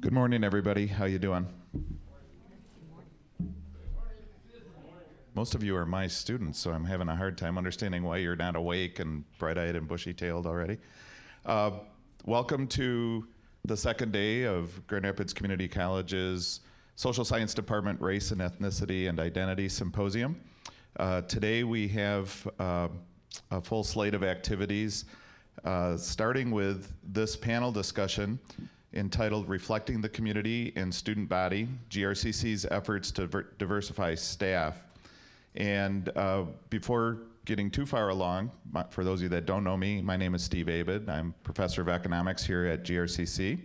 Good morning, everybody. How you doing? Most of you are my students, so I'm having a hard time understanding why you're not awake and bright-eyed and bushy-tailed already. Welcome to the second day of Grand Rapids Community College's Social Science Department Race and Ethnicity and Identity Symposium. Today we have a full slate of activities, starting with this panel discussion entitled Reflecting the Community and Student Body, GRCC's Efforts to Diversify Staff. And before getting too far along, for those of you that don't know me, my name is Steve Abed. I'm professor of economics here at GRCC.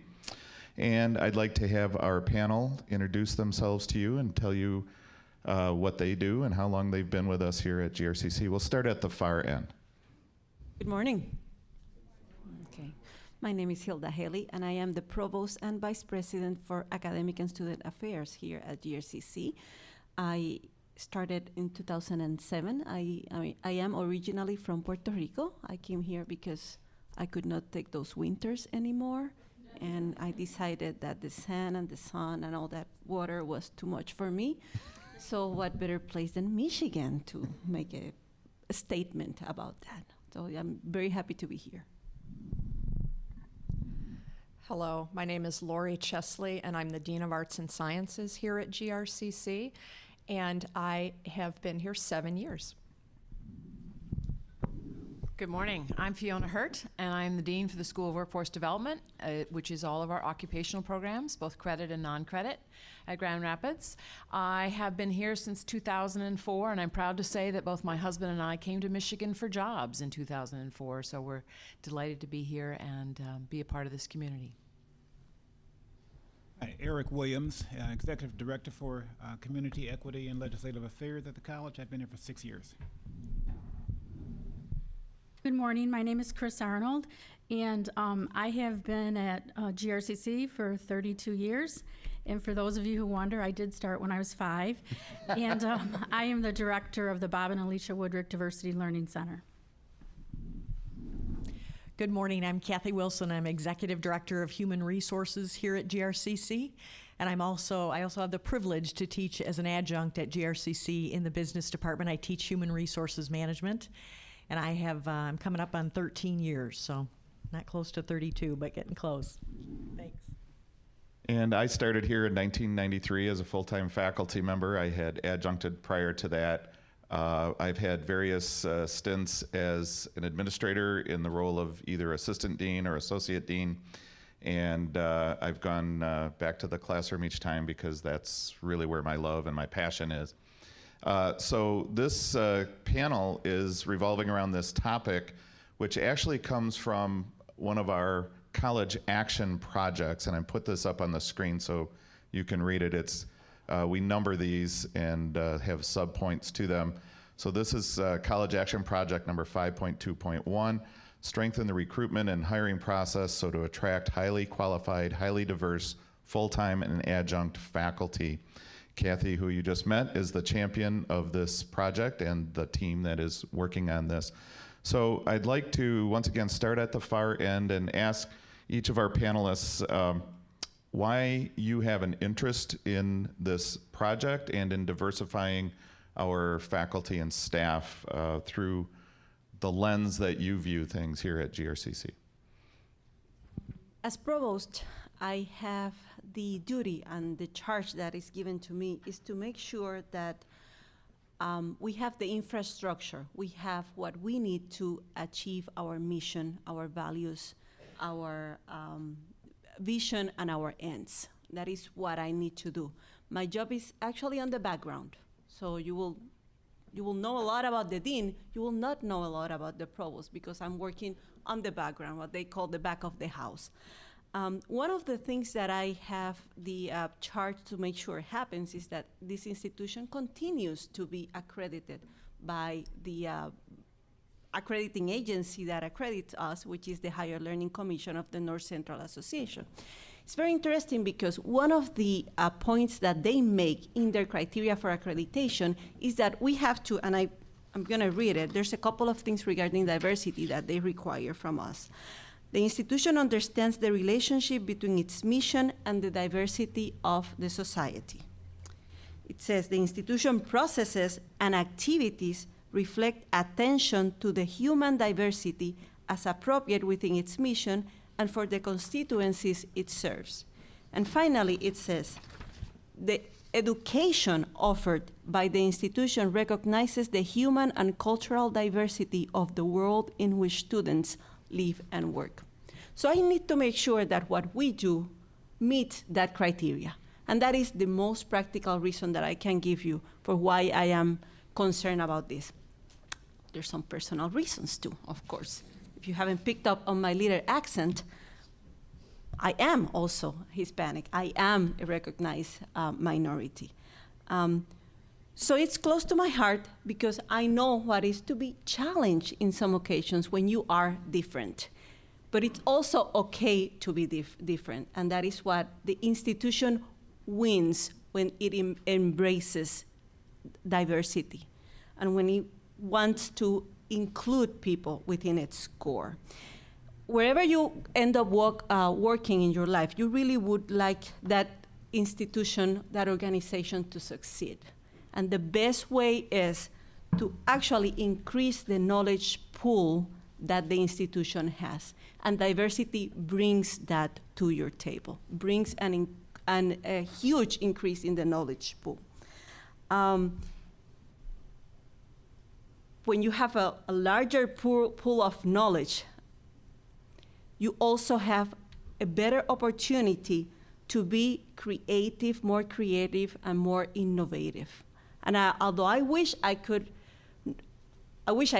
And I'd like to have our panel introduce themselves to you and tell you what they do and how long they've been with us here at GRCC. We'll start at the far end. Good morning. Okay. My name is Hilda Haley, and I am the Provost and Vice President for Academic and Student Affairs here at GRCC. I started in 2007. I am originally from Puerto Rico. I came here because I could not take those winters anymore, and I decided that the sand and the sun and all that water was too much for me. So what better place than Michigan to make a statement about that? So I'm very happy to be here. Hello, my name is Lori Chesley, and I'm the Dean of Arts and Sciences here at GRCC, and I have been here 7 years. Good morning. I'm Fiona Hurt, and I'm the Dean for the School of Workforce Development, which is all of our occupational programs, both credit and non-credit, at Grand Rapids. I have been here since 2004, and I'm proud to say that both my husband and I came to Michigan for jobs in 2004, so we're delighted to be here and be a part of this community. Hi, Erika Williams, Executive Director for Community Equity and Legislative Affairs at the college. I've been here for 6 years. Good morning. My name is Chris Arnold, and I have been at GRCC for 32 years. And for those of you who wonder, I did start when I was 5. And I am the director of the Bob and Alicia Woodrick Diversity Learning Center. Good morning. I'm Kathy Wilson. I'm Executive Director of Human Resources here at GRCC. And I also have the privilege to teach as an adjunct at GRCC in the business department. I teach human resources management. And I'm coming up on 13 years, so not close to 32, but getting close. Thanks. And I started here in 1993 as a full-time faculty member. I had adjuncted prior to that. I've had various stints as an administrator in the role of either assistant dean or associate dean. And I've gone back to the classroom each time because that's really where my love and my passion is. So this panel is revolving around this topic, which actually comes from one of our college action projects, and I put this up on the screen so you can read it. We number these and have subpoints to them. So this is college action project number 5.2.1, strengthen the recruitment and hiring process so to attract highly qualified, highly diverse, full-time and adjunct faculty. Kathy, who you just met, is the champion of this project and the team that is working on this. So I'd like to once again start at the far end and ask each of our panelists why you have an interest in this project and in diversifying our faculty and staff through the lens that you view things here at GRCC. As provost, I have the duty and the charge that is given to me is to make sure that we have the infrastructure, we have what we need to achieve our mission, our values, our vision, and our ends. That is what I need to do. My job is actually on the background. So you will know a lot about the dean, you will not know a lot about the provost because I'm working on the background, what they call the back of the house. One of the things that I have the charge to make sure happens is that this institution continues to be accredited by the accrediting agency that accredits us, which is the Higher Learning Commission of the North Central Association. It's very interesting because one of the points that they make in their criteria for accreditation is that we have to, and I'm going to read it, there's a couple of things regarding diversity that they require from us. The institution understands the relationship between its mission and the diversity of the society. It says the institution processes and activities reflect attention to the human diversity as appropriate within its mission and for the constituencies it serves. And finally, it says, the education offered by the institution recognizes the human and cultural diversity of the world in which students live and work. So I need to make sure that what we do meets that criteria. And that is the most practical reason that I can give you for why I am concerned about this. There's some personal reasons too, of course. If you haven't picked up on my little accent, I am also Hispanic. I am a recognized minority. So it's close to my heart because I know what is to be challenged in some occasions when you are different. But it's also okay to be different, and that is what the institution wins when it embraces diversity and when it wants to include people within its core. Wherever you end up working in your life, you really would like that institution, that organization to succeed. And the best way is to actually increase the knowledge pool that the institution has. And diversity brings that to your table, brings a huge increase in the knowledge pool. When you have a larger pool of knowledge, you also have a better opportunity to be creative, more creative, and more innovative. And although I wish I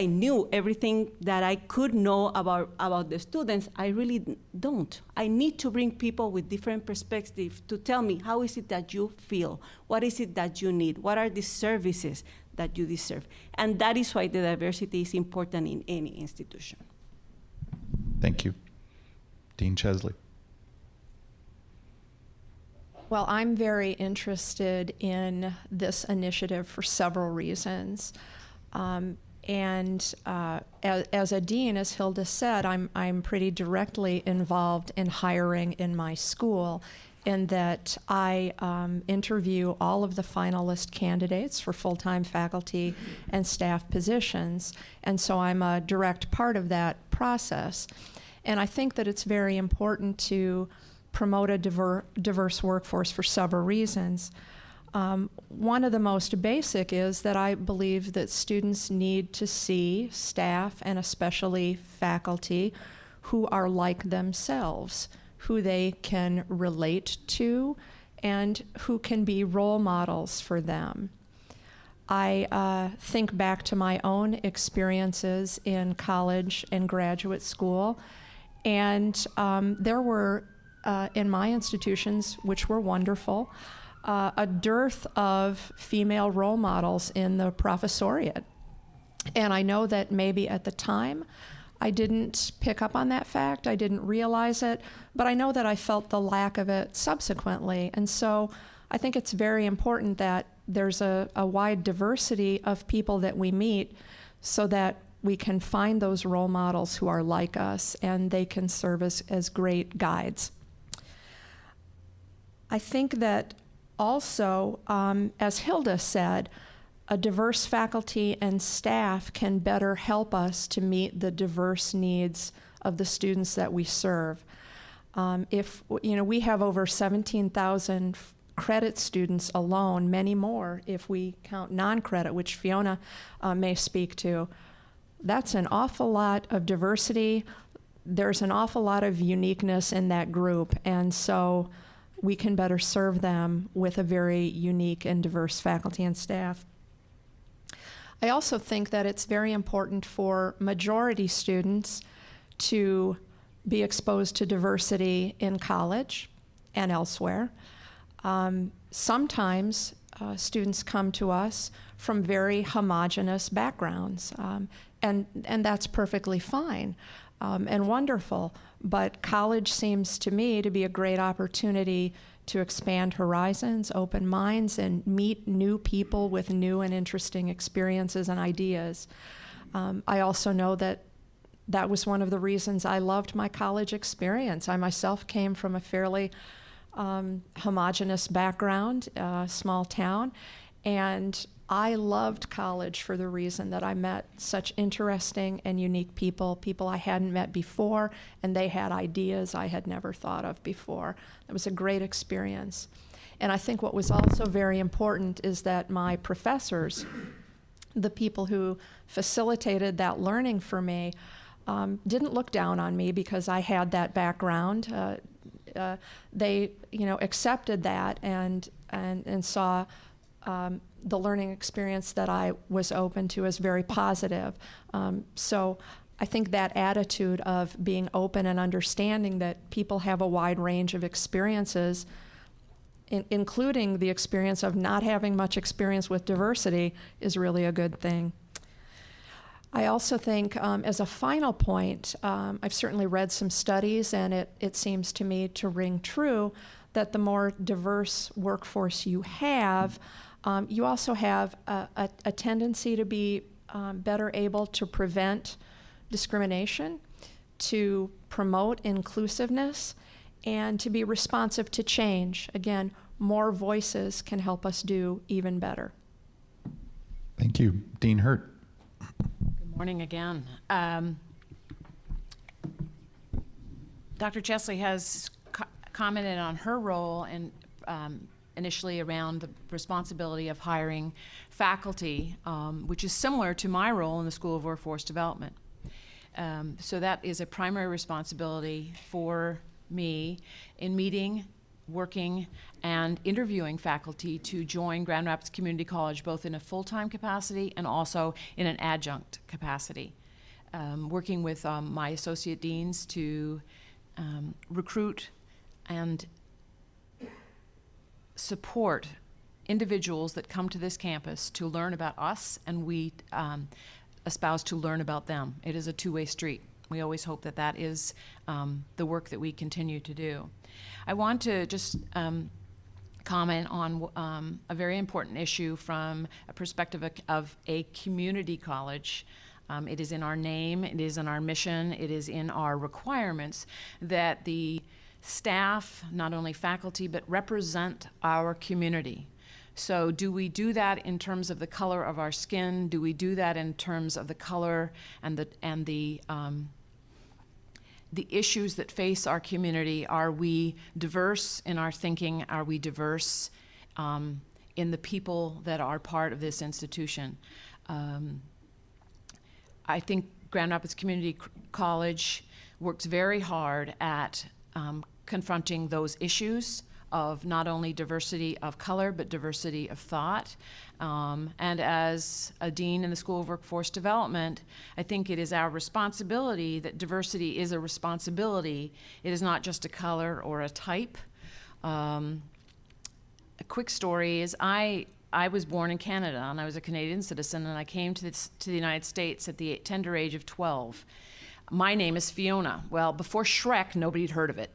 knew everything that I could know about the students, I really don't. I need to bring people with different perspectives to tell me, how is it that you feel? What is it that you need? What are the services that you deserve? And that is why the diversity is important in any institution. Thank you. Dean Chesley. Well, I'm very interested in this initiative for several reasons. As a dean, as Hilda said, I'm pretty directly involved in hiring in my school, in that I interview all of the finalist candidates for full-time faculty and staff positions, and so I'm a direct part of that process. And I think that it's very important to promote a diverse workforce for several reasons. One of the most basic is that I believe that students need to see staff, and especially faculty, who are like themselves, who they can relate to, and who can be role models for them. I think back to my own experiences in college and graduate school, and there were, in my institutions, which were wonderful, a dearth of female role models in the professoriate. And I know that maybe at the time I didn't pick up on that fact, I didn't realize it, but I know that I felt the lack of it subsequently. And so I think it's very important that there's a wide diversity of people that we meet so that we can find those role models who are like us and they can serve us as great guides. I think that also, as Hilda said, a diverse faculty and staff can better help us to meet the diverse needs of the students that we serve. If we have over 17,000 credit students alone, many more if we count non-credit, which Fiona may speak to. That's an awful lot of diversity. There's an awful lot of uniqueness in that group, and so we can better serve them with a very unique and diverse faculty and staff. I also think that it's very important for majority students to be exposed to diversity in college and elsewhere. Sometimes students come to us from very homogeneous backgrounds, and that's perfectly fine and wonderful. But college seems to me to be a great opportunity to expand horizons, open minds, and meet new people with new and interesting experiences and ideas. I also know that that was one of the reasons I loved my college experience. I myself came from a fairly homogenous background, small town, and I loved college for the reason that I met such interesting and unique people I hadn't met before, and they had ideas I had never thought of before. It was a great experience. And I think what was also very important is that my professors, the people who facilitated that learning for me, didn't look down on me because I had that background. They, accepted that and saw the learning experience that I was open to as very positive. So I think that attitude of being open and understanding that people have a wide range of experiences, including the experience of not having much experience with diversity, is really a good thing. I also think, as a final point, I've certainly read some studies, and it seems to me to ring true that the more diverse workforce you have, you also have a tendency to be better able to prevent discrimination, to promote inclusiveness, and to be responsive to change. Again, more voices can help us do even better. Thank you. Dean Hurt. Good morning again. Dr. Chesley has commented on her role and initially around the responsibility of hiring faculty, which is similar to my role in the School of Workforce Development. So that is a primary responsibility for me in meeting, working, and interviewing faculty to join Grand Rapids Community College, both in a full-time capacity and also in an adjunct capacity. Working with my associate deans to recruit and support individuals that come to this campus to learn about us, and we espouse to learn about them. It is a two-way street. We always hope that that is the work that we continue to do. I want to just comment on a very important issue from a perspective of a community college. It is in our name, it is in our mission, it is in our requirements that the staff, not only faculty, but represent our community. So do we do that in terms of the color of our skin? Do we do that in terms of the color and the issues that face our community? Are we diverse in our thinking? Are we diverse in the people that are part of this institution? I think Grand Rapids Community College works very hard at confronting those issues of not only diversity of color, but diversity of thought. And as a dean in the School of Workforce Development, I think it is our responsibility that diversity is a responsibility. It is not just a color or a type. A quick story is I was born in Canada, and I was a Canadian citizen, and I came to the United States at the tender age of 12. My name is Fiona. Well, before Shrek, nobody had heard of it.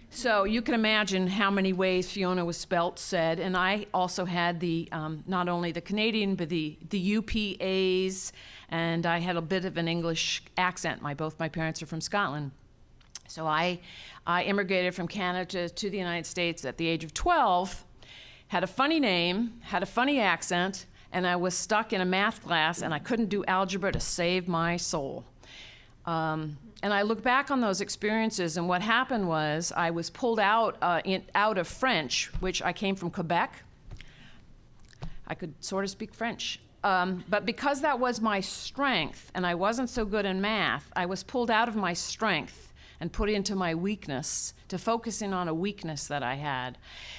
So you can imagine how many ways Fiona was spelt, said, and I also had the not only the Canadian, but the UPAs, and I had a bit of an English accent. Both my parents are from Scotland. So I immigrated from Canada to the United States at the age of 12, had a funny name, had a funny accent, and I was stuck in a math class, and I couldn't do algebra to save my soul. And I look back on those experiences, and what happened was I was pulled out of French, which I came from Quebec. I could sort of speak French. But because that was my strength, and I wasn't so good in math, I was pulled out of my strength and put into my weakness, to focus in on a weakness that I had.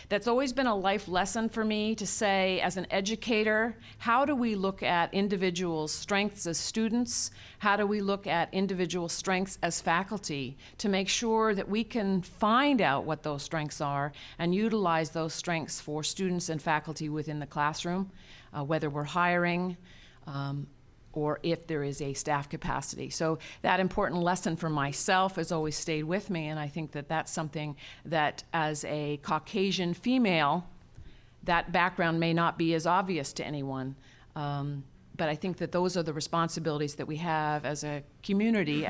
That's always been a life lesson for me to say, as an educator, how do we look at individuals' strengths as students? How do we look at individual strengths as faculty to make sure that we can find out what those strengths are and utilize those strengths for students and faculty within the classroom, whether we're hiring, or if there is a staff capacity. So that important lesson for myself has always stayed with me, and I think that that's something that, as a Caucasian female, that background may not be as obvious to anyone, But I think that those are the responsibilities that we have as a community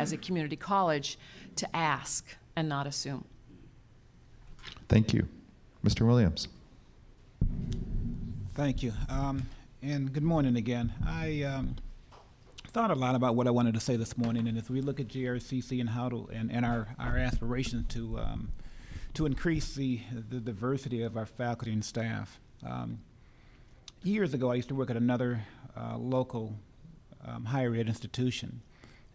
college, to ask and not assume. Thank you. Mr. Williams. Thank you. And good morning again. I thought a lot about what I wanted to say this morning, and as we look at GRCC and how to and our aspirations to increase the diversity of our faculty and staff. Years ago, I used to work at another local higher ed institution,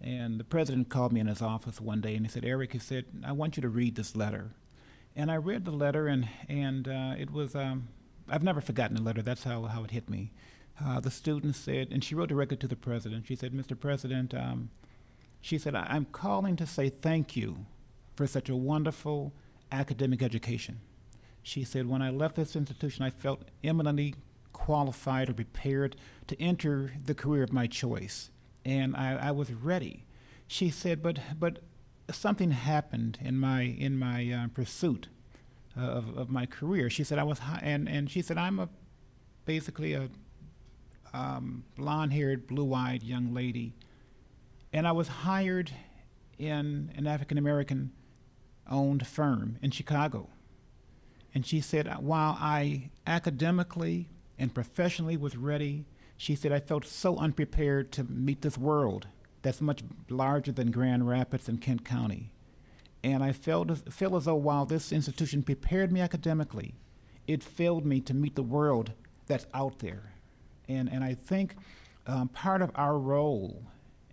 and the president called me in his office one day, and he said, "Eric," he said, "I want you to read this letter." And I read the letter, and it was, I've never forgotten the letter. That's how it hit me. The student said, and she wrote directly to the president. She said, "Mr. President," she said, "I'm calling to say thank you for such a wonderful academic education." She said, "When I left this institution, I felt eminently qualified or prepared to enter the career of my choice, and I was ready." She said, but something happened in my pursuit of my career. She said, and she said, "I'm basically a blonde-haired, blue-eyed young lady, and I was hired in an African-American-owned firm in Chicago." And she said, "While I academically and professionally was ready," she said, "I felt so unprepared to meet this world that's much larger than Grand Rapids and Kent County. And I feel as though while this institution prepared me academically, it failed me to meet the world that's out there." And I think part of our role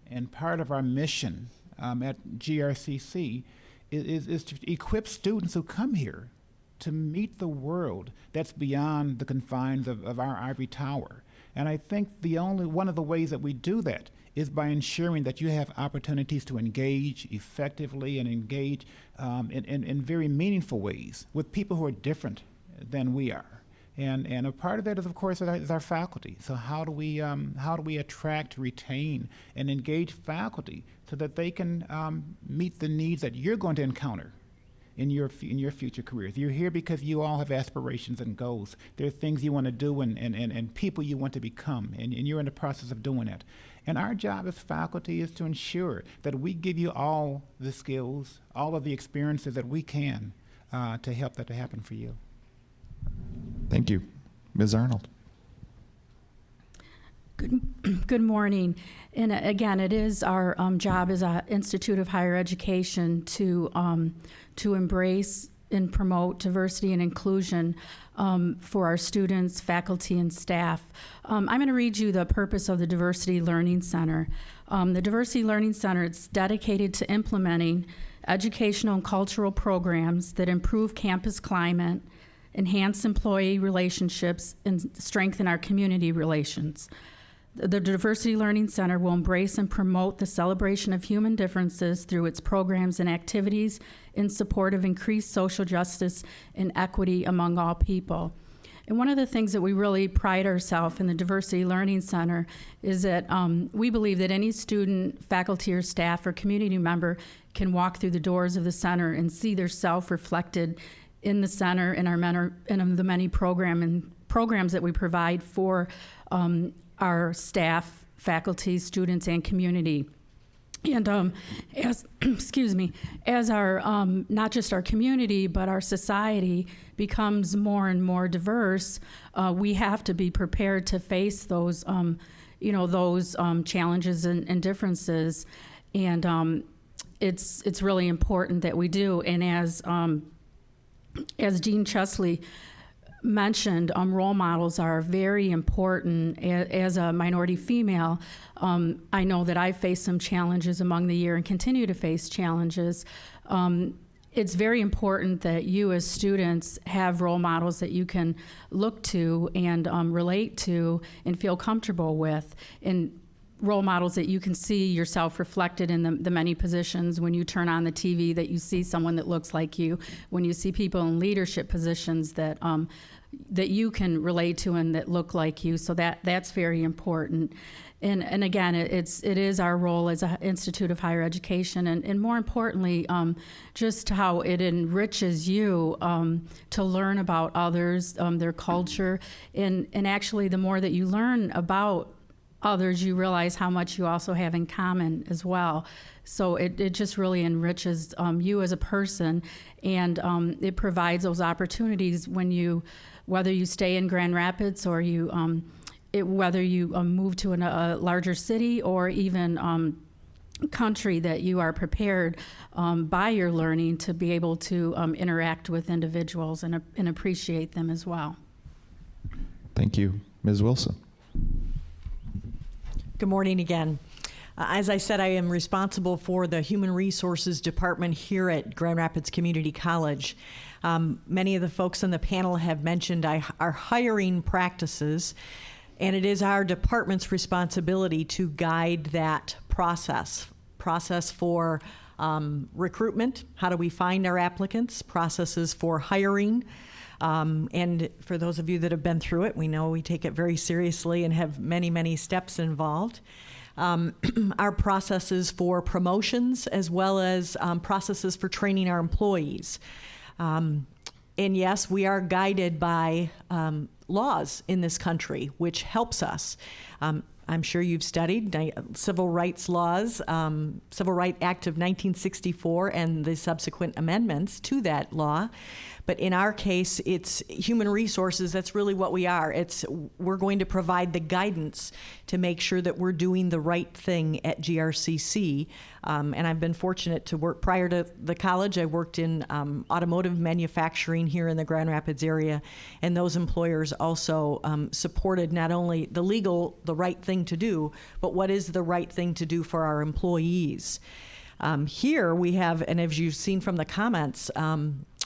and part of our mission at GRCC is to equip students who come here to meet the world that's beyond the confines of our ivory tower. And I think one of the ways that we do that is by ensuring that you have opportunities to engage effectively and engage in very meaningful ways with people who are different than we are. And a part of that is, of course, is our faculty. So how do we attract, retain, and engage faculty so that they can meet the needs that you're going to encounter in your future careers? You're here because you all have aspirations and goals. There are things you want to do and people you want to become, and you're in the process of doing that. And our job as faculty is to ensure that we give you all the skills, all of the experiences that we can to help that to happen for you. Thank you. Ms. Arnold. Good morning. And again, it is our job as an Institute of Higher Education to embrace and promote diversity and inclusion for our students, faculty, and staff. I'm going to read you the purpose of the Diversity Learning Center. The Diversity Learning Center is dedicated to implementing educational and cultural programs that improve campus climate, enhance employee relationships, and strengthen our community relations. The Diversity Learning Center will embrace and promote the celebration of human differences through its programs and activities in support of increased social justice and equity among all people. And one of the things that we really pride ourselves in the Diversity Learning Center is that we believe that any student, faculty, or staff or community member can walk through the doors of the center and see their self reflected in the center and the many programs that we provide for our staff, faculty, students, and community. And as our not just our community but our society becomes more and more diverse, we have to be prepared to face those challenges and differences. And it's really important that we do. And as Dean Chesley mentioned, role models are very important. As a minority female, I know that I've faced some challenges among the year and continue to face challenges. It's very important that you as students have role models that you can look to and relate to and feel comfortable with, and role models that you can see yourself reflected in the many positions. When you turn on the TV, that you see someone that looks like you. When you see people in leadership positions that you can relate to and that look like you. So that's very important. And again, it is our role as an Institute of Higher Education, and more importantly, just how it enriches you to learn about others, their culture, and actually the more that you learn about others, you realize how much you also have in common as well. So it just really enriches you as a person, and it provides those opportunities when whether you stay in Grand Rapids or whether you move to a larger city or even country, that you are prepared by your learning to be able to interact with individuals and appreciate them as well. Thank you. Ms. Wilson. Good morning again. As I said, I am responsible for the Human Resources Department here at Grand Rapids Community College. Many of the folks on the panel have mentioned our hiring practices, and it is our department's responsibility to guide that process for recruitment, how do we find our applicants, processes for hiring, and for those of you that have been through it, we know we take it very seriously and have many, many steps involved. Our processes for promotions, as well as processes for training our employees. And yes, we are guided by laws in this country, which helps us. I'm sure you've studied civil rights laws, Civil Rights Act of 1964 and the subsequent amendments to that law. But in our case, it's human resources. That's really what we are. We're going to provide the guidance to make sure that we're doing the right thing at GRCC. And I've been fortunate to work prior to the college. I worked in automotive manufacturing here in the Grand Rapids area. And those employers also supported not only the right thing to do, but what is the right thing to do for our employees. Here we have, and as you've seen from the comments,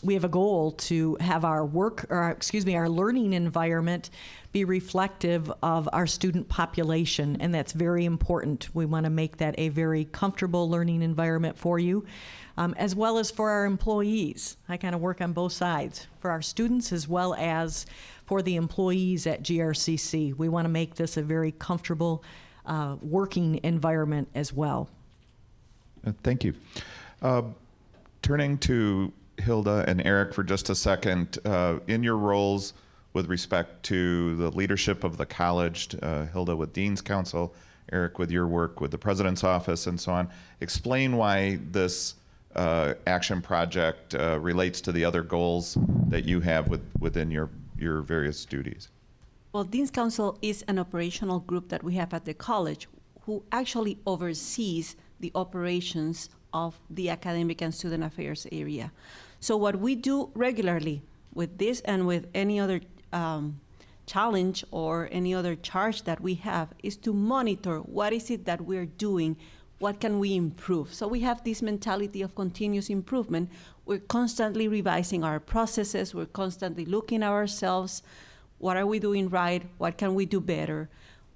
we have a goal to have our learning environment be reflective of our student population, and that's very important. We want to make that a very comfortable learning environment for you, as well as for our employees. I kind of work on both sides, for our students as well as for the employees at GRCC. We want to make this a very comfortable working environment as well. Thank you. Turning to Hilda and Eric for just a second, in your roles with respect to the leadership of the college, Hilda with Dean's Council, Eric with your work with the President's Office and so on, explain why this action project relates to the other goals that you have within your various duties. Well, Dean's Council is an operational group that we have at the college who actually oversees the operations of the academic and student affairs area. So what we do regularly with this and with any other challenge or any other charge that we have is to monitor what is it that we're doing, what can we improve. So we have this mentality of continuous improvement. We're constantly revising our processes, we're constantly looking at ourselves, what are we doing right, what can we do better.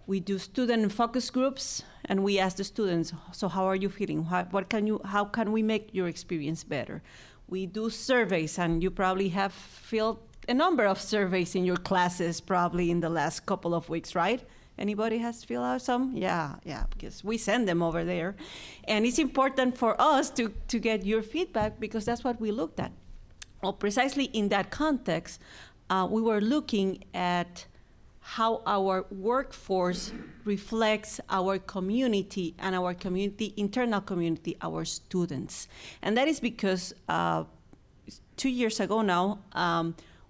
We do student focus groups, and we ask the students, so how are you feeling? How can we make your experience better? We do surveys, and you probably have filled a number of surveys in your classes probably in the last couple of weeks, right? Anybody has filled out some? Yeah, because we send them over there. And it's important for us to get your feedback because that's what we looked at. Well, precisely in that context, we were looking at how our workforce reflects our community and our community, internal community, our students. And that is because 2 years ago now,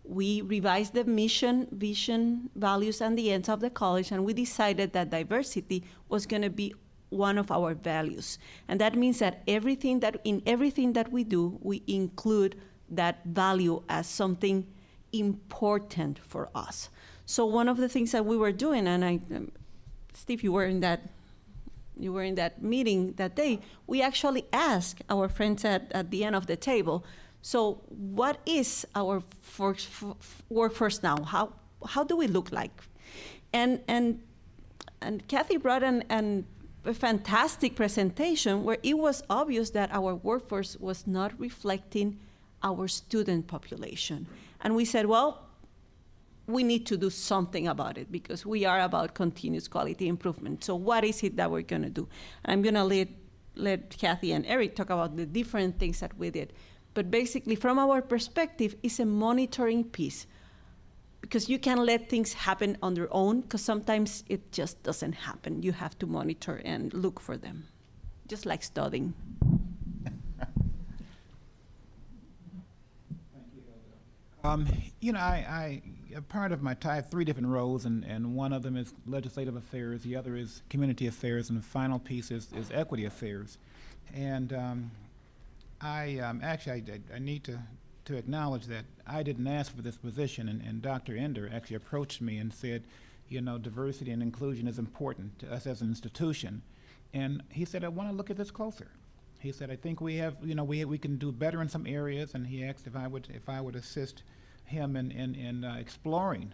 we revised the mission, vision, values, and the ends of the college, and we decided that diversity was gonna be one of our values. And that means that in everything that we do, we include that value as something important for us. So one of the things that we were doing, and Steve, you were in that meeting that day. We actually asked our friends at the end of the table. So what is our workforce now? How do we look like? And Kathy brought a fantastic presentation where it was obvious that our workforce was not reflecting our student population. And we said, well, we need to do something about it because we are about continuous quality improvement. So what is it that we're gonna do? And I'm gonna let Kathy and Eric talk about the different things that we did. But basically, from our perspective, it's a monitoring piece. because you can't let things happen on their own, because sometimes it just doesn't happen. You have to monitor and look for them, just like studying. You know, I a part of I have 3 different roles, and one of them is legislative affairs, the other is community affairs, and the final piece is equity affairs. And actually, I need to acknowledge that I didn't ask for this position, and Dr. Ender actually approached me and said, you know, diversity and inclusion is important to us as an institution. And he said, I want to look at this closer. He said, I think we have, you know, we can do better in some areas, and he asked if I would assist him in exploring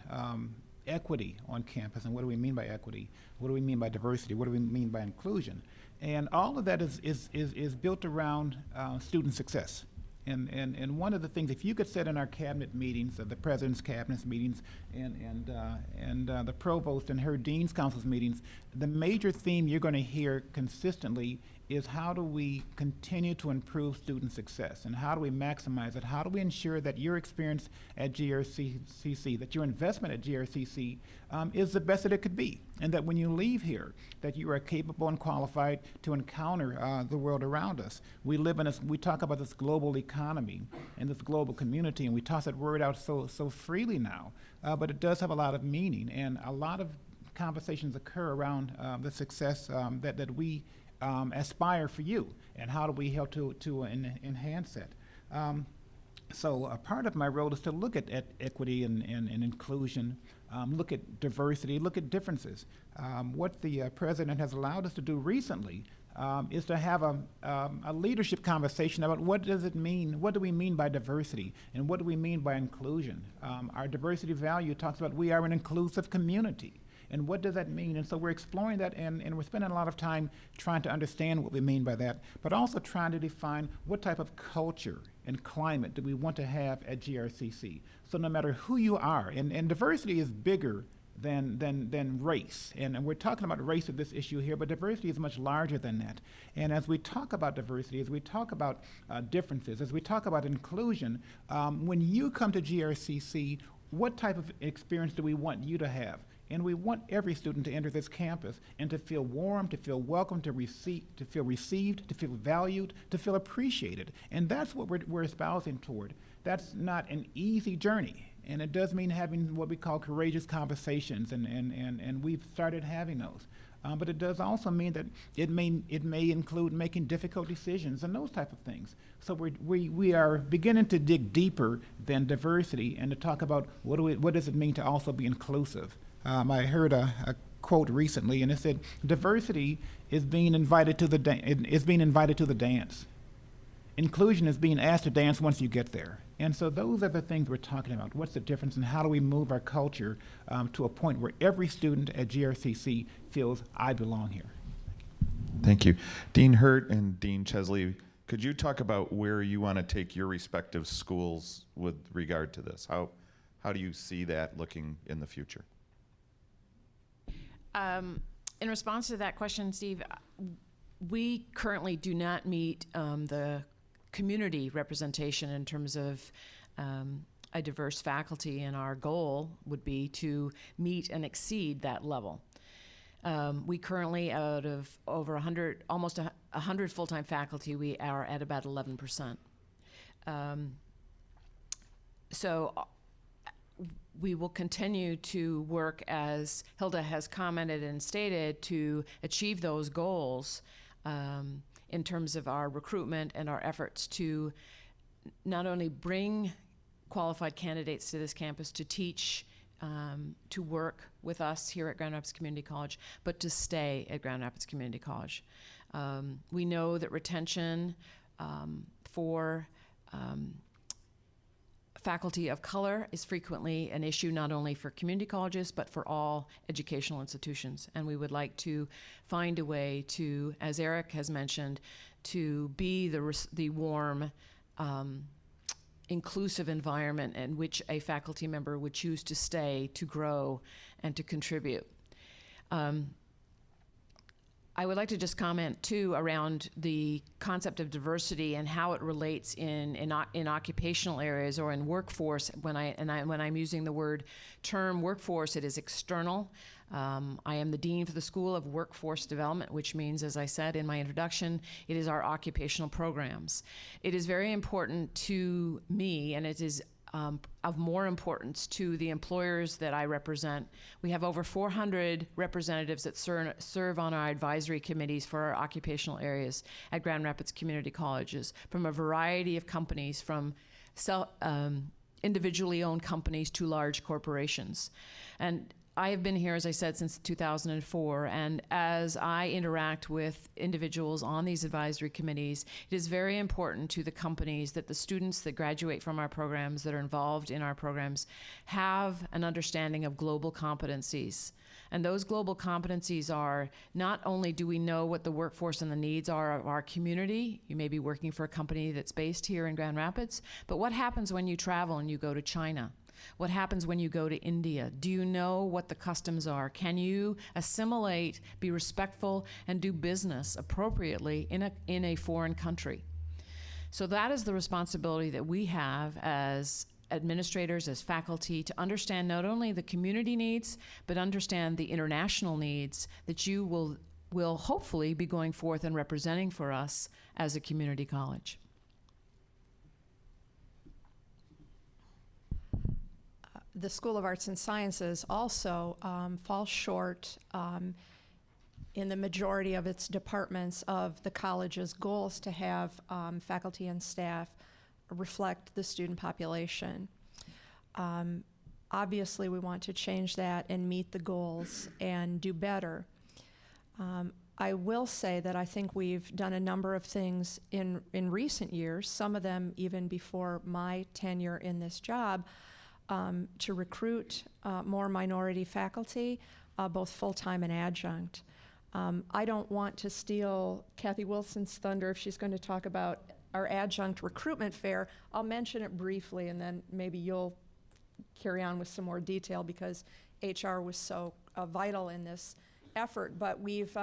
equity on campus, and what do we mean by equity? What do we mean by diversity? What do we mean by inclusion? And all of that is built around student success. And one of the things, if you could sit in our cabinet meetings, the president's cabinet meetings, and the provost and her dean's council's meetings, the major theme you're going to hear consistently is how do we continue to improve student success, and how do we maximize it? How do we ensure that your experience at GRCC, that your investment at GRCC is the best that it could be, and that when you leave here, that you are capable and qualified to encounter the world around us. We live in we talk about this global economy and this global community, and we toss that word out so freely now, but it does have a lot of meaning, and a lot of conversations occur around the success that we aspire for you, and how do we help to enhance it. So a part of my role is to look at equity and inclusion, look at diversity, look at differences. What the president has allowed us to do recently is to have a leadership conversation about what does it mean, what do we mean by diversity, and what do we mean by inclusion. Our diversity value talks about we are an inclusive community. And what does that mean? And so we're exploring that, and we're spending a lot of time trying to understand what we mean by that, but also trying to define what type of culture and climate do we want to have at GRCC. So no matter who you are, and diversity is bigger than race. And we're talking about race of this issue here, but diversity is much larger than that. And as we talk about diversity, as we talk about differences, as we talk about inclusion, when you come to GRCC, what type of experience do we want you to have? And we want every student to enter this campus and to feel warm, to feel welcome, to feel received, to feel valued, to feel appreciated. And that's what we're espousing toward. That's not an easy journey. And it does mean having what we call courageous conversations, and we've started having those. But it does also mean that it may include making difficult decisions and those type of things. So we are beginning to dig deeper than diversity and to talk about what does it mean to also be inclusive. I heard a quote recently, and it said, "Diversity is being invited to the dance. Inclusion is being asked to dance once you get there." And so those are the things we're talking about. What's the difference, and how do we move our culture to a point where every student at GRCC feels, I belong here? Thank you. Dean Hurt and Dean Chesley, could you talk about where you want to take your respective schools with regard to this? How do you see that looking in the future? In response to that question, Steve, we currently do not meet the community representation in terms of a diverse faculty, and our goal would be to meet and exceed that level. We currently, out of over 100, almost 100 full-time faculty, we are at about 11%. So we will continue to work, as Hilda has commented and stated, to achieve those goals in terms of our recruitment and our efforts to not only bring qualified candidates to this campus to teach, to work with us here at Grand Rapids Community College, but to stay at Grand Rapids Community College. We know that retention for faculty of color is frequently an issue, not only for community colleges, but for all educational institutions. And we would like to find a way to, as Eric has mentioned, to be the warm, inclusive environment in which a faculty member would choose to stay, to grow, and to contribute. I would like to just comment too around the concept of diversity and how it relates in occupational areas or in workforce. When I'm using the term workforce, it is external. I am the Dean for the School of Workforce Development, which means, as I said in my introduction, it is our occupational programs. It is very important to me, and it is of more importance to the employers that I represent. We have over 400 representatives that serve on our advisory committees for our occupational areas at Grand Rapids Community Colleges from a variety of companies, from individually owned companies to large corporations. And I have been here, as I said, since 2004, and as I interact with individuals on these advisory committees, it is very important to the companies that the students that graduate from our programs, that are involved in our programs, have an understanding of global competencies. And those global competencies are, not only do we know what the workforce and the needs are of our community, you may be working for a company that's based here in Grand Rapids, but what happens when you travel and you go to China? What happens when you go to India? Do you know what the customs are? Can you assimilate, be respectful, and do business appropriately in a foreign country? So that is the responsibility that we have as administrators, as faculty, to understand not only the community needs, but understand the international needs that you will hopefully be going forth and representing for us as a community college. The School of Arts and Sciences also falls short in the majority of its departments of the college's goals to have faculty and staff reflect the student population. Obviously, we want to change that and meet the goals and do better. I will say that I think we've done a number of things in recent years, some of them even before my tenure in this job, to recruit more minority faculty, both full-time and adjunct. I don't want to steal Kathy Wilson's thunder if she's going to talk about our adjunct recruitment fair. I'll mention it briefly, and then maybe you'll carry on with some more detail because HR was so vital in this effort. But we've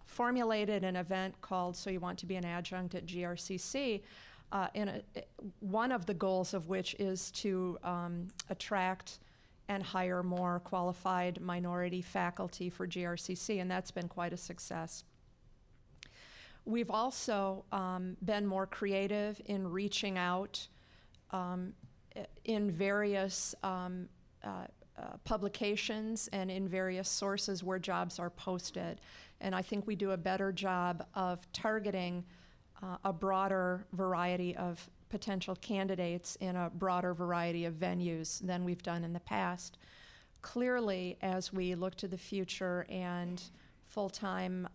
formulated an event called So You Want to Be an Adjunct at GRCC, one of the goals of which is to attract and hire more qualified minority faculty for GRCC, and that's been quite a success. We've also been more creative in reaching out in various publications and in various sources where jobs are posted. And I think we do a better job of targeting a broader variety of potential candidates in a broader variety of venues than we've done in the past. Clearly, as we look to the future and full-time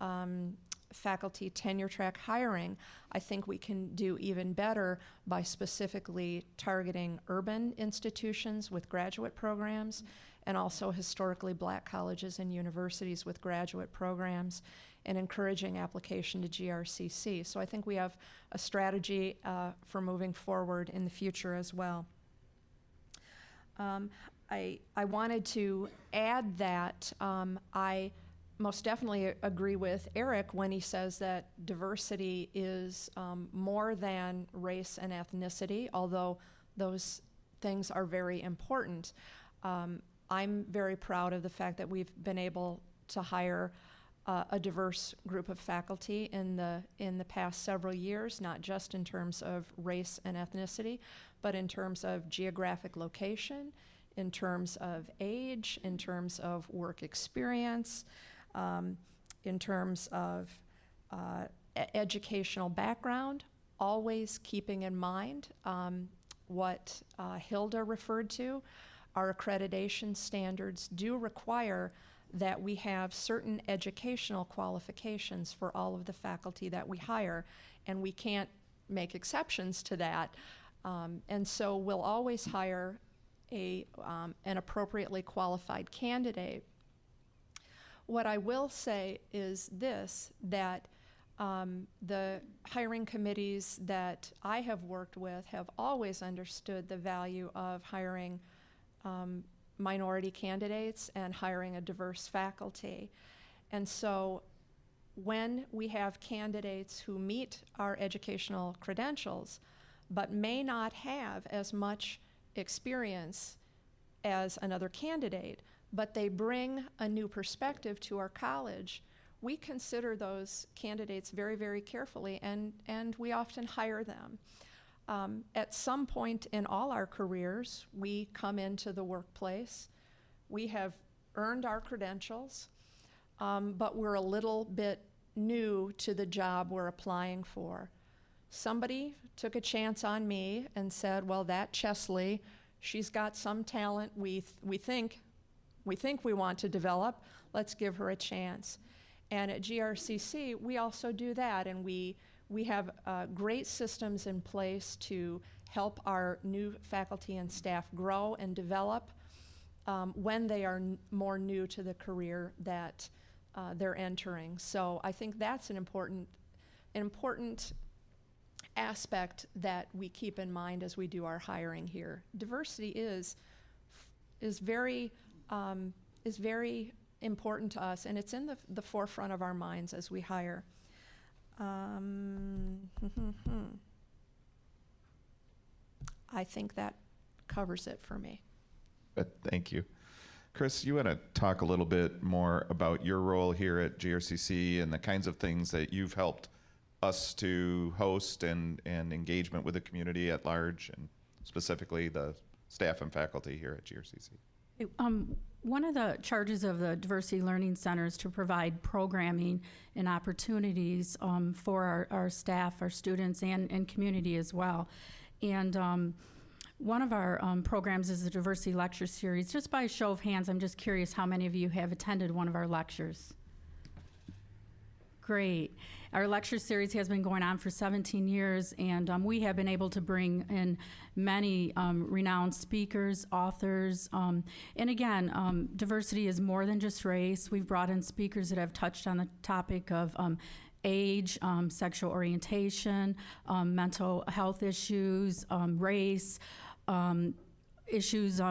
faculty tenure track hiring, I think we can do even better by specifically targeting urban institutions with graduate programs and also historically black colleges and universities with graduate programs, and encouraging application to GRCC. So I think we have a strategy for moving forward in the future as well. I wanted to add that I most definitely agree with Eric when he says that diversity is more than race and ethnicity, although those things are very important. I'm very proud of the fact that we've been able to hire a diverse group of faculty in the past several years, not just in terms of race and ethnicity, but in terms of geographic location, in terms of age, in terms of work experience, in terms of educational background, always keeping in mind what Hilda referred to. Our accreditation standards do require that we have certain educational qualifications for all of the faculty that we hire, and we can't make exceptions to that. And so we'll always hire an appropriately qualified candidate. What I will say is this, that the hiring committees that I have worked with have always understood the value of hiring minority candidates and hiring a diverse faculty. And so when we have candidates who meet our educational credentials but may not have as much experience as another candidate, but they bring a new perspective to our college, we consider those candidates very, very carefully, and we often hire them. At some point in all our careers, we come into the workplace, we have earned our credentials, but we're a little bit new to the job we're applying for. Somebody took a chance on me and said, well, that Chesley, she's got some talent we think we want to develop. Let's give her a chance. And at GRCC, we also do that, and we have great systems in place to help our new faculty and staff grow and develop when they are more new to the career that they're entering. So I think that's an important aspect that we keep in mind as we do our hiring here. Diversity is very important to us, and it's in the forefront of our minds as we hire. I think that covers it for me. Thank you. Chris, you want to talk a little bit more about your role here at GRCC and the kinds of things that you've helped us to host and engagement with the community at large, and specifically the staff and faculty here at GRCC? One of the charges of the Diversity Learning Center is to provide programming and opportunities for our staff, our students, and community as well. And one of our programs is the Diversity Lecture Series. Just by a show of hands, I'm just curious how many of you have attended one of our lectures. Great. Our lecture series has been going on for 17 years, and we have been able to bring in many renowned speakers, authors, and again, diversity is more than just race. We've brought in speakers that have touched on the topic of age, sexual orientation, mental health issues, race, issues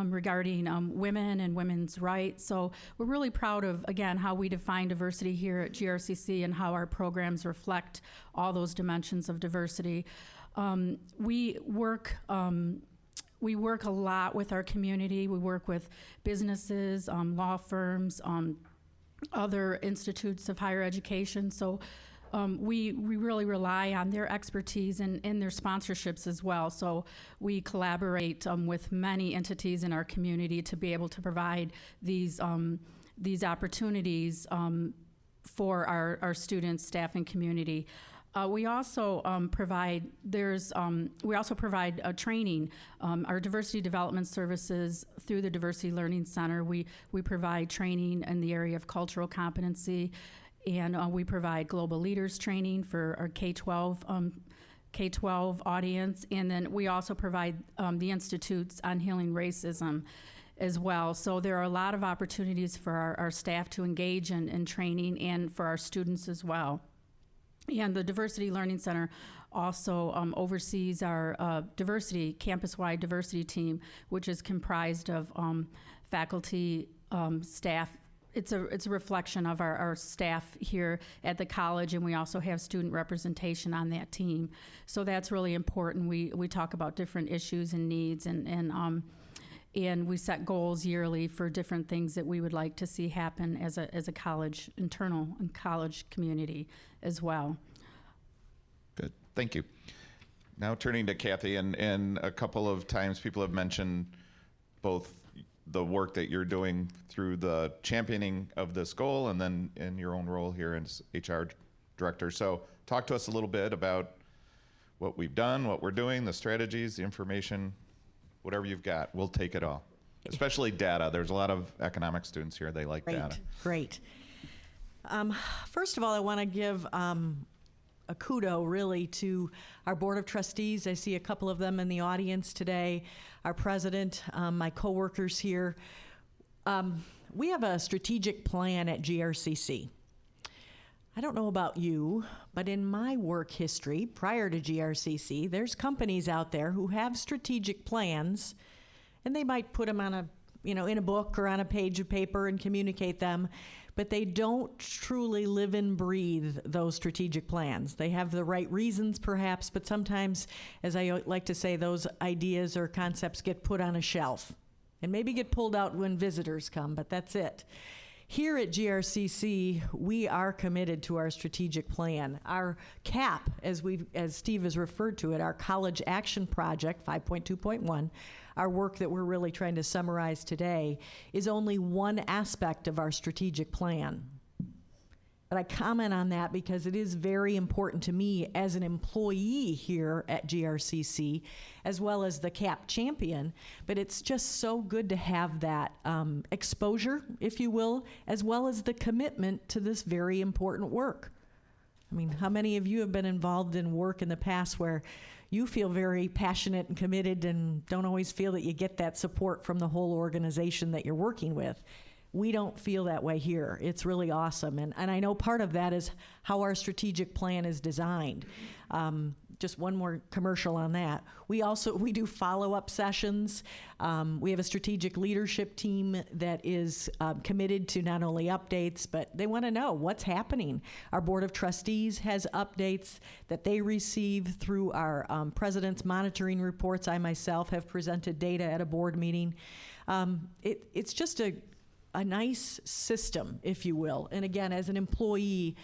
regarding women and women's rights. So we're really proud of, again, how we define diversity here at GRCC and how our programs reflect all those dimensions of diversity. We work a lot with our community. We work with businesses, law firms, other institutes of higher education. So we really rely on their expertise and their sponsorships as well. So we collaborate with many entities in our community to be able to provide these opportunities for our students, staff, and community. We also provide training. Our diversity development services through the Diversity Learning Center. We provide training in the area of cultural competency, and we provide global leaders training for our K-12 audience, and then we also provide the Institutes on Healing Racism as well. So there are a lot of opportunities for our staff to engage in training, and for our students as well. And the Diversity Learning Center also oversees our campus-wide diversity team, which is comprised of faculty, staff. It's a reflection of our staff here at the college, and we also have student representation on that team. So that's really important. We talk about different issues and needs, and we set goals yearly for different things that we would like to see happen as a college, internal and college community as well. Good, thank you. Now turning to Kathy, and a couple of times people have mentioned both the work that you're doing through the championing of this goal and then in your own role here as HR director. So talk to us a little bit about what we've done, what we're doing, the strategies, the information, whatever you've got. We'll take it all, especially data. There's a lot of economic students here. They like data. Great. First of all, I want to give a kudo really to our Board of Trustees. I see a couple of them in the audience today. Our president, my coworkers here. We have a strategic plan at GRCC. I don't know about you, but in my work history prior to GRCC, there's companies out there who have strategic plans, and they might put them on in a book or on a page of paper and communicate them. but they don't truly live and breathe those strategic plans. They have the right reasons, perhaps, but sometimes, as I like to say, those ideas or concepts get put on a shelf and maybe get pulled out when visitors come, but that's it. Here at GRCC, we are committed to our strategic plan. Our CAP, as Steve has referred to it, our College Action Project 5.2.1, our work that we're really trying to summarize today, is only one aspect of our strategic plan. But I comment on that because it is very important to me as an employee here at GRCC, as well as the CAP champion. But it's just so good to have that exposure, if you will, as well as the commitment to this very important work. I mean, how many of you have been involved in work in the past where you feel very passionate and committed and don't always feel that you get that support from the whole organization that you're working with? We don't feel that way here. It's really awesome. And I know part of that is how our strategic plan is designed. Just one more commercial on that. We do follow-up sessions. We have a strategic leadership team that is committed to not only updates, but they want to know what's happening. Our Board of Trustees has updates that they receive through our President's monitoring reports. I myself have presented data at a board meeting. It's just a nice system, if you will. And again, as an employee,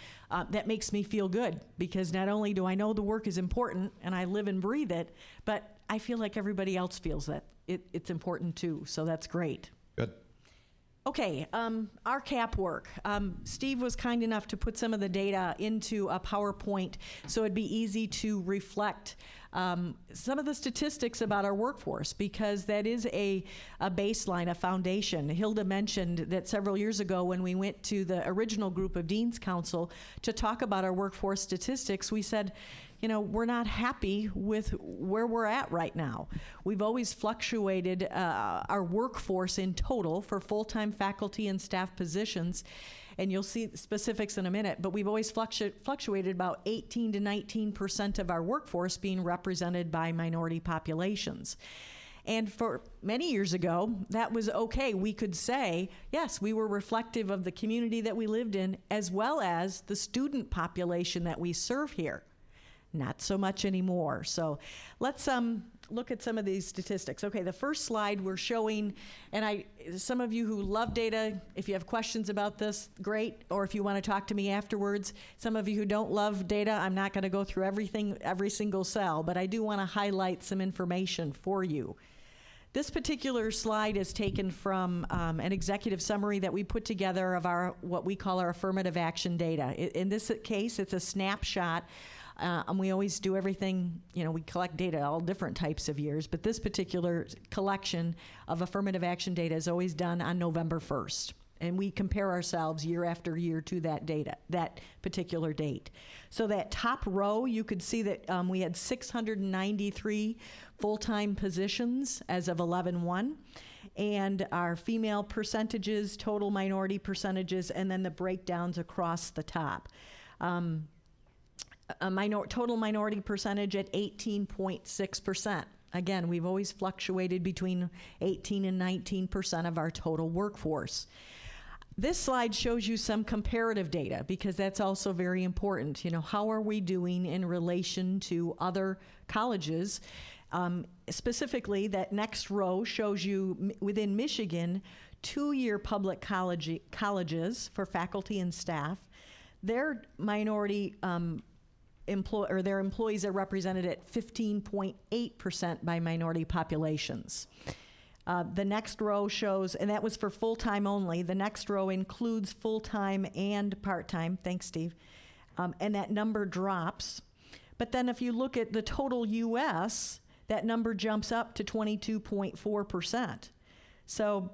that makes me feel good because not only do I know the work is important and I live and breathe it, but I feel like everybody else feels that it's important too. So that's great. Good. Okay, our CAP work. Steve was kind enough to put some of the data into a PowerPoint so it'd be easy to reflect some of the statistics about our workforce, because that is a baseline, a foundation. Hilda mentioned that several years ago when we went to the original group of Dean's Council to talk about our workforce statistics, we said, you know, we're not happy with where we're at right now. We've always fluctuated our workforce in total for full-time faculty and staff positions, and you'll see specifics in a minute, but we've always fluctuated about 18 to 19% of our workforce being represented by minority populations. And for many years ago, that was okay. We could say, yes, we were reflective of the community that we lived in, as well as the student population that we serve here. Not so much anymore. So let's look at some of these statistics. Okay, the first slide we're showing, and some of you who love data, if you have questions about this, great, or if you want to talk to me afterwards. Some of you who don't love data, I'm not going to go through everything, every single cell, but I do want to highlight some information for you. This particular slide is taken from an executive summary that we put together of what we call our affirmative action data. In this case, it's a snapshot. And we always do everything, you know, we collect data all different types of years, but this particular collection of affirmative action data is always done on November 1st. And we compare ourselves year after year to that data, that particular date. So that top row, you could see that we had 693 full-time positions as of 11/1. And our female percentages, total minority percentages, and then the breakdowns across the top. Total minority percentage at 18.6%. Again, we've always fluctuated between 18 and 19% of our total workforce. This slide shows you some comparative data because that's also very important. You know, how are we doing in relation to other colleges? Specifically, that next row shows you within Michigan, 2-year public colleges for faculty and staff. Their minority their employees are represented at 15.8% by minority populations. The next row shows, and that was for full-time only, the next row includes full-time and part-time, thanks Steve, and that number drops. But then if you look at the total US, that number jumps up to 22.4%. So,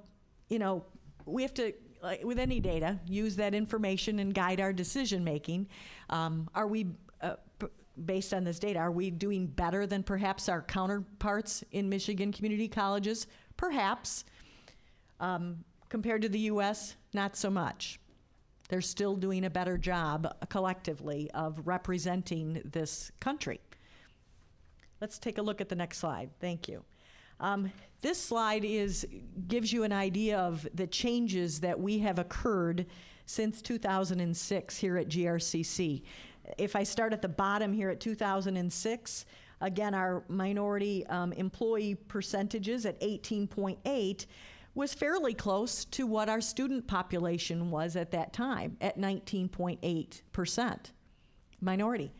you know, we have to, like with any data, use that information and guide our decision making. Are we based on this data, are we doing better than perhaps our counterparts in Michigan community colleges? Perhaps. Compared to the US, not so much. They're still doing a better job collectively of representing this country. Let's take a look at the next slide. Thank you. This slide gives you an idea of the changes that we have occurred since 2006 here at GRCC. If I start at the bottom here at 2006, again, our minority employee percentages at 18.8 was fairly close to what our student population was at that time, at 19.8% minority.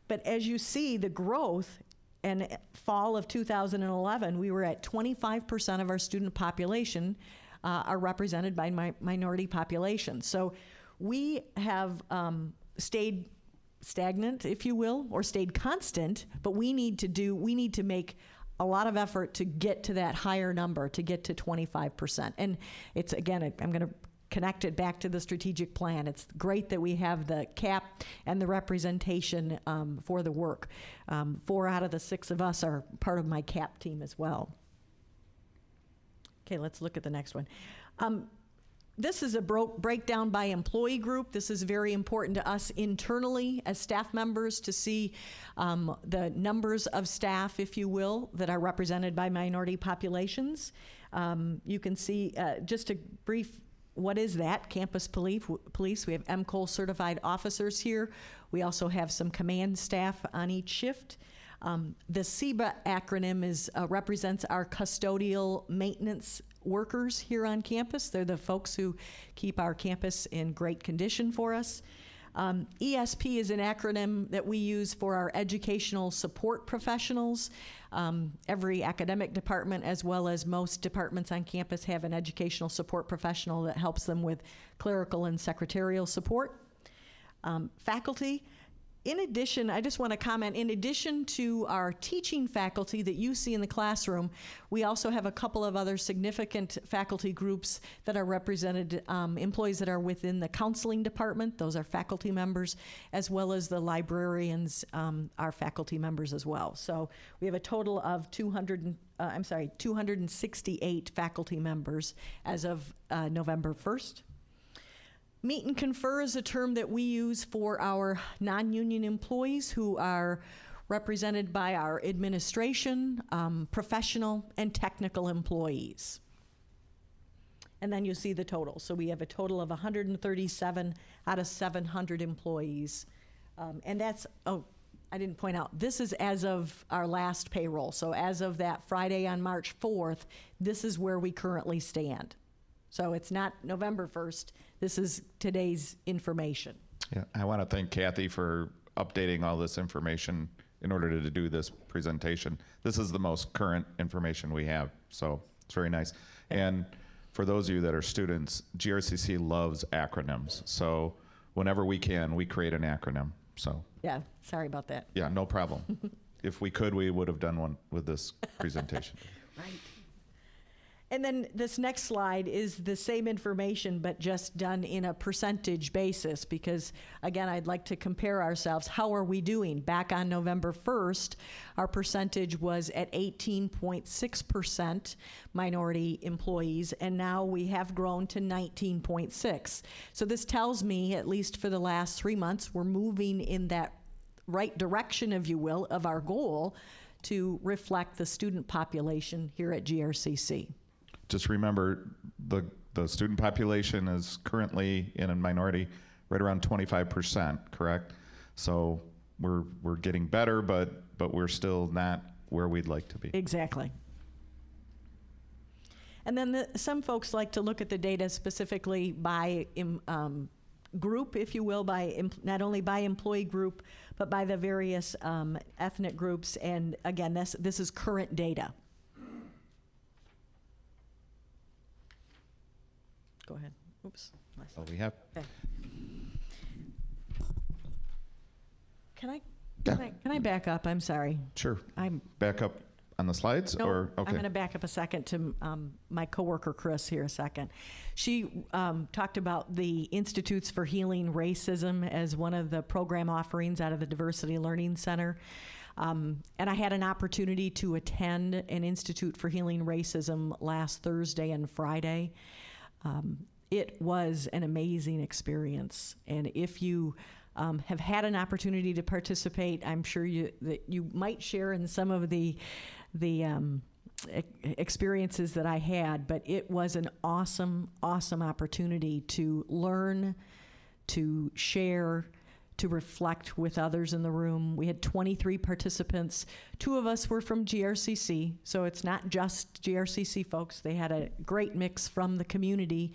But as you see, the growth in fall of 2011, we were at 25% of our student population are represented by minority population. So we have stayed stagnant, if you will, or stayed constant, but we need to make a lot of effort to get to that higher number, to get to 25%. And it's, again, I'm going to connect it back to the strategic plan. It's great that we have the CAP and the representation for the work. 4 out of the 6 of us are part of my CAP team as well. Okay, let's look at the next one. This is a breakdown by employee group. This is very important to us internally as staff members to see the numbers of staff, if you will, that are represented by minority populations. You can see just a brief, what is that? Campus police. We have MCOL certified officers here. We also have some command staff on each shift. The CEBA acronym represents our custodial maintenance workers here on campus. They're the folks who keep our campus in great condition for us. ESP is an acronym that we use for our educational support professionals. Every academic department, as well as most departments on campus, have an educational support professional that helps them with clerical and secretarial support. Faculty. In addition, I just want to comment, in addition to our teaching faculty that you see in the classroom, we also have a couple of other significant faculty groups that are represented, employees that are within the counseling department. Those are faculty members, as well as the librarians are faculty members as well. So we have a total of 268 faculty members as of November 1st. Meet and confer is a term that we use for our non-union employees who are represented by our administration, professional, and technical employees. And then you see the total. So we have a total of 137 out of 700 employees. And that's, oh, I didn't point out, this is as of our last payroll. So as of that Friday on March 4th, this is where we currently stand. So it's not November 1st. This is today's information. Yeah, I want to thank Kathy for updating all this information in order to do this presentation. This is the most current information we have, so it's very nice. And for those of you that are students, GRCC loves acronyms. So whenever we can, we create an acronym. So yeah, sorry about that. Yeah, no problem. If we could, we would have done one with this presentation. Right. And then this next slide is the same information, but just done in a percentage basis, because again, I'd like to compare ourselves. How are we doing? Back on November 1st, our percentage was at 18.6% minority employees, and now we have grown to 19.6. So this tells me, at least for the last 3 months, we're moving in that right direction, if you will, of our goal to reflect the student population here at GRCC. Just remember, the student population is currently in a minority right around 25%, correct? So we're getting better, but we're still not where we'd like to be. Exactly. And then some folks like to look at the data specifically by group, if you will, by not only by employee group, but by the various ethnic groups. And again, this is current data. Go ahead. Oops. Oh, we have. Okay. Can Yeah. I back up? I'm sorry. Sure. I'm Back up on the slides, No, or okay. I'm going to back up a second to my coworker Chris here a second. She talked about the Institutes for Healing Racism as one of the program offerings out of the Diversity Learning Center. And I had an opportunity to attend an Institute for Healing Racism last Thursday and Friday. It was an amazing experience. And if you have had an opportunity to participate, I'm sure that you might share in some of the experiences that I had, but it was an awesome, awesome opportunity to learn, to share, to reflect with others in the room. We had 23 participants. 2 of us were from GRCC, so it's not just GRCC folks. They had a great mix from the community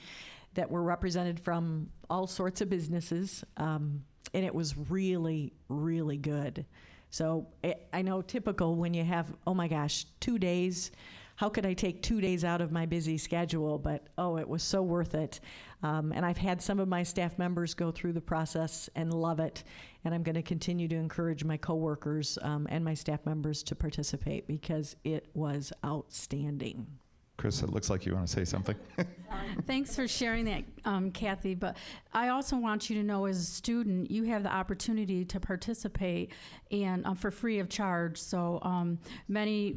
that were represented from all sorts of businesses, and it was really, really good. So I know typical when you have, oh my gosh, 2 days, how could I take 2 days out of my busy schedule? But, oh, it was so worth it. And I've had some of my staff members go through the process and love it. And I'm going to continue to encourage my coworkers and my staff members to participate because it was outstanding. Chris, it looks like you want to say something. Thanks for sharing that, Kathy. But I also want you to know, as a student, you have the opportunity to participate and for free of charge. So many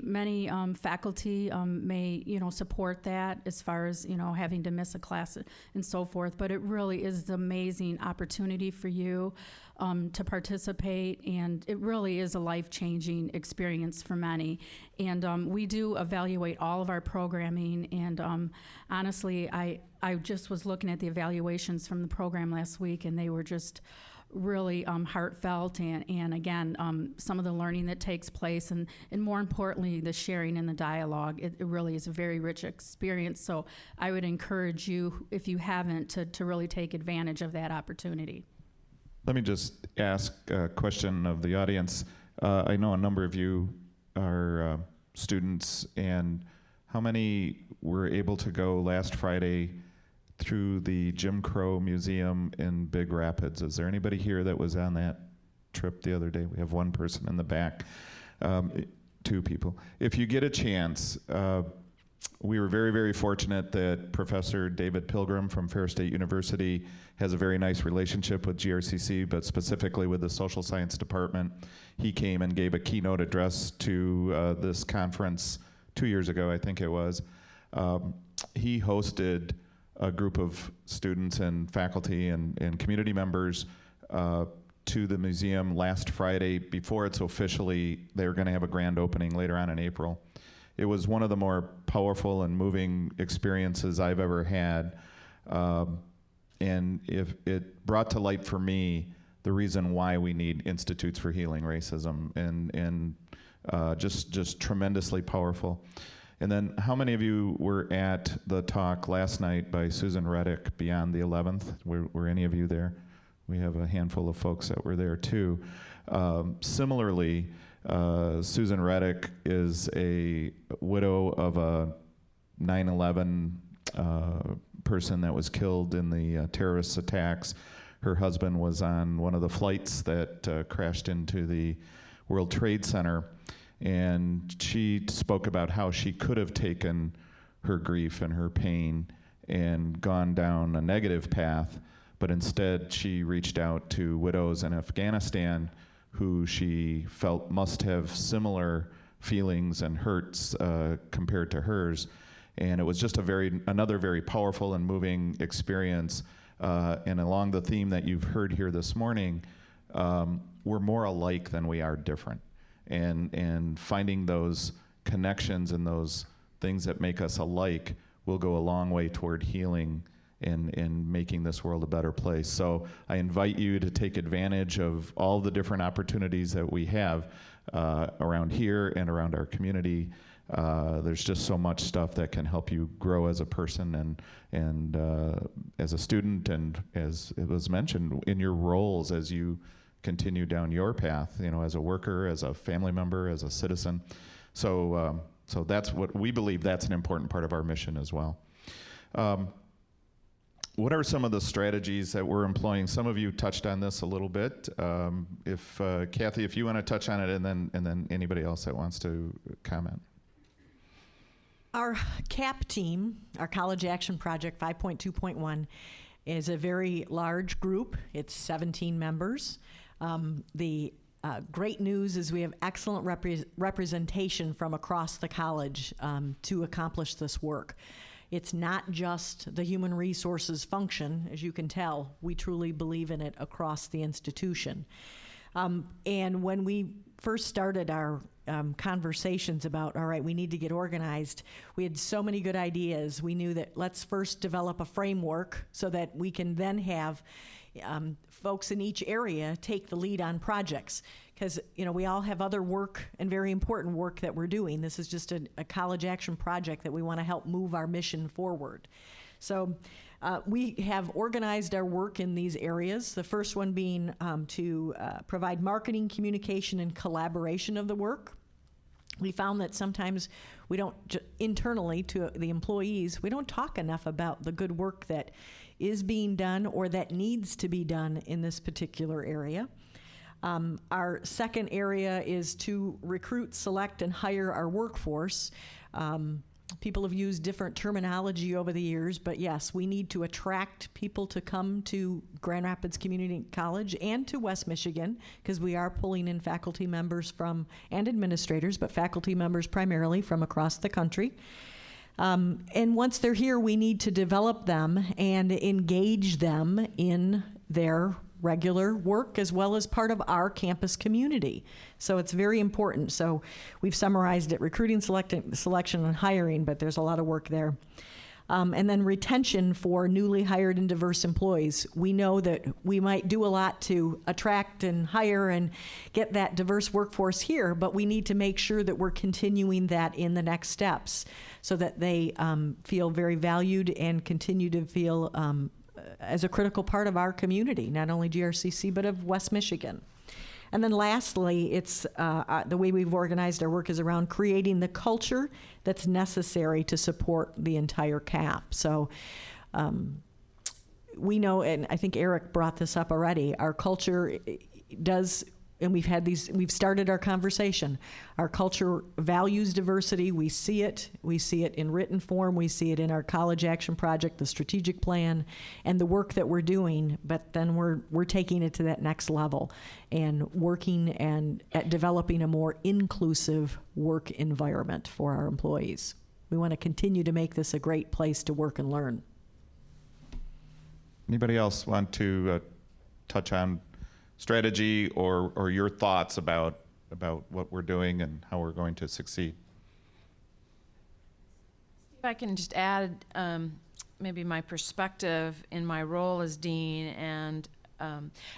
faculty may support that as far as having to miss a class and so forth. But it really is an amazing opportunity for you to participate, and it really is a life-changing experience for many. And we do evaluate all of our programming, and honestly, I just was looking at the evaluations from the program last week, and they were just really heartfelt, and again, some of the learning that takes place, and more importantly, the sharing and the dialogue. It really is a very rich experience, so I would encourage you, if you haven't, to really take advantage of that opportunity. Let me just ask a question of the audience. I know a number of you are students, and how many were able to go last Friday through the Jim Crow Museum in Big Rapids? Is there anybody here that was on that trip the other day? We have one person in the back, 2 people. If you get a chance, we were very, very fortunate that Professor David Pilgrim from Fair State University has a very nice relationship with GRCC, but specifically with the Social Science Department. He came and gave a keynote address to this conference 2 years ago, I think it was. He hosted a group of students and faculty and community members to the museum last Friday before it's officially, they were going to have a grand opening later on in April. It was one of the more powerful and moving experiences I've ever had. And if it brought to light for me the reason why we need Institutes for Healing Racism, and just tremendously powerful. And then how many of you were at the talk last night by Susan Reddick, Beyond the 11th? Were any of you there? We have a handful of folks that were there too. Similarly, Susan Reddick is a widow of a 9/11 person that was killed in the terrorist attacks. Her husband was on one of the flights that crashed into the World Trade Center, and she spoke about how she could have taken her grief and her pain and gone down a negative path, but instead she reached out to widows in Afghanistan who she felt must have similar feelings and hurts compared to hers. And it was just another very powerful and moving experience. And along the theme that you've heard here this morning, we're more alike than we are different. And finding those connections and those things that make us alike will go a long way toward healing and making this world a better place. So I invite you to take advantage of all the different opportunities that we have around here and around our community. There's just so much stuff that can help you grow as a person and as a student, and as it was mentioned, in your roles as you continue down your path, as a worker, as a family member, as a citizen. So that's what we believe, that's an important part of our mission as well. What are some of the strategies that we're employing? Some of you touched on this a little bit. Kathy, if you want to touch on it, and then anybody else that wants to comment. Our CAP team, our College Action Project 5.2.1, is a very large group. It's 17 members. The great news is we have excellent representation from across the college to accomplish this work. It's not just the human resources function. As you can tell, we truly believe in it across the institution. And when we first started our conversations about, all right, we need to get organized, we had so many good ideas. We knew that let's first develop a framework so that we can then have folks in each area take the lead on projects. Because, we all have other work and very important work that we're doing. This is just a college action project that we want to help move our mission forward. So we have organized our work in these areas. The first one being to provide marketing, communication, and collaboration of the work. We found that sometimes we don't, internally to the employees, we don't talk enough about the good work that is being done or that needs to be done in this particular area. Our second area is to recruit, select, and hire our workforce. People have used different terminology over the years, but yes, we need to attract people to come to Grand Rapids Community College and to West Michigan, because we are pulling in faculty members and administrators, but faculty members primarily from across the country. And once they're here, we need to develop them and engage them in their regular work as well as part of our campus community. So it's very important. So we've summarized it: recruiting, selection, and hiring, but there's a lot of work there. And then retention for newly hired and diverse employees. We know that we might do a lot to attract and hire and get that diverse workforce here, but we need to make sure that we're continuing that in the next steps so that they feel very valued and continue to feel as a critical part of our community, not only GRCC, but of West Michigan. And then lastly, it's the way we've organized our work is around creating the culture that's necessary to support the entire CAP. So we know, and I think Eric brought this up already, our culture does, and we've started our conversation. Our culture values diversity. We see it in written form. We see it in our college action project, the strategic plan, and the work that we're doing. But then we're taking it to that next level and working and at developing a more inclusive work environment for our employees. We want to continue to make this a great place to work and learn. Anybody else want to touch on strategy or your thoughts about what we're doing and how we're going to succeed? If I can just add maybe my perspective in my role as dean and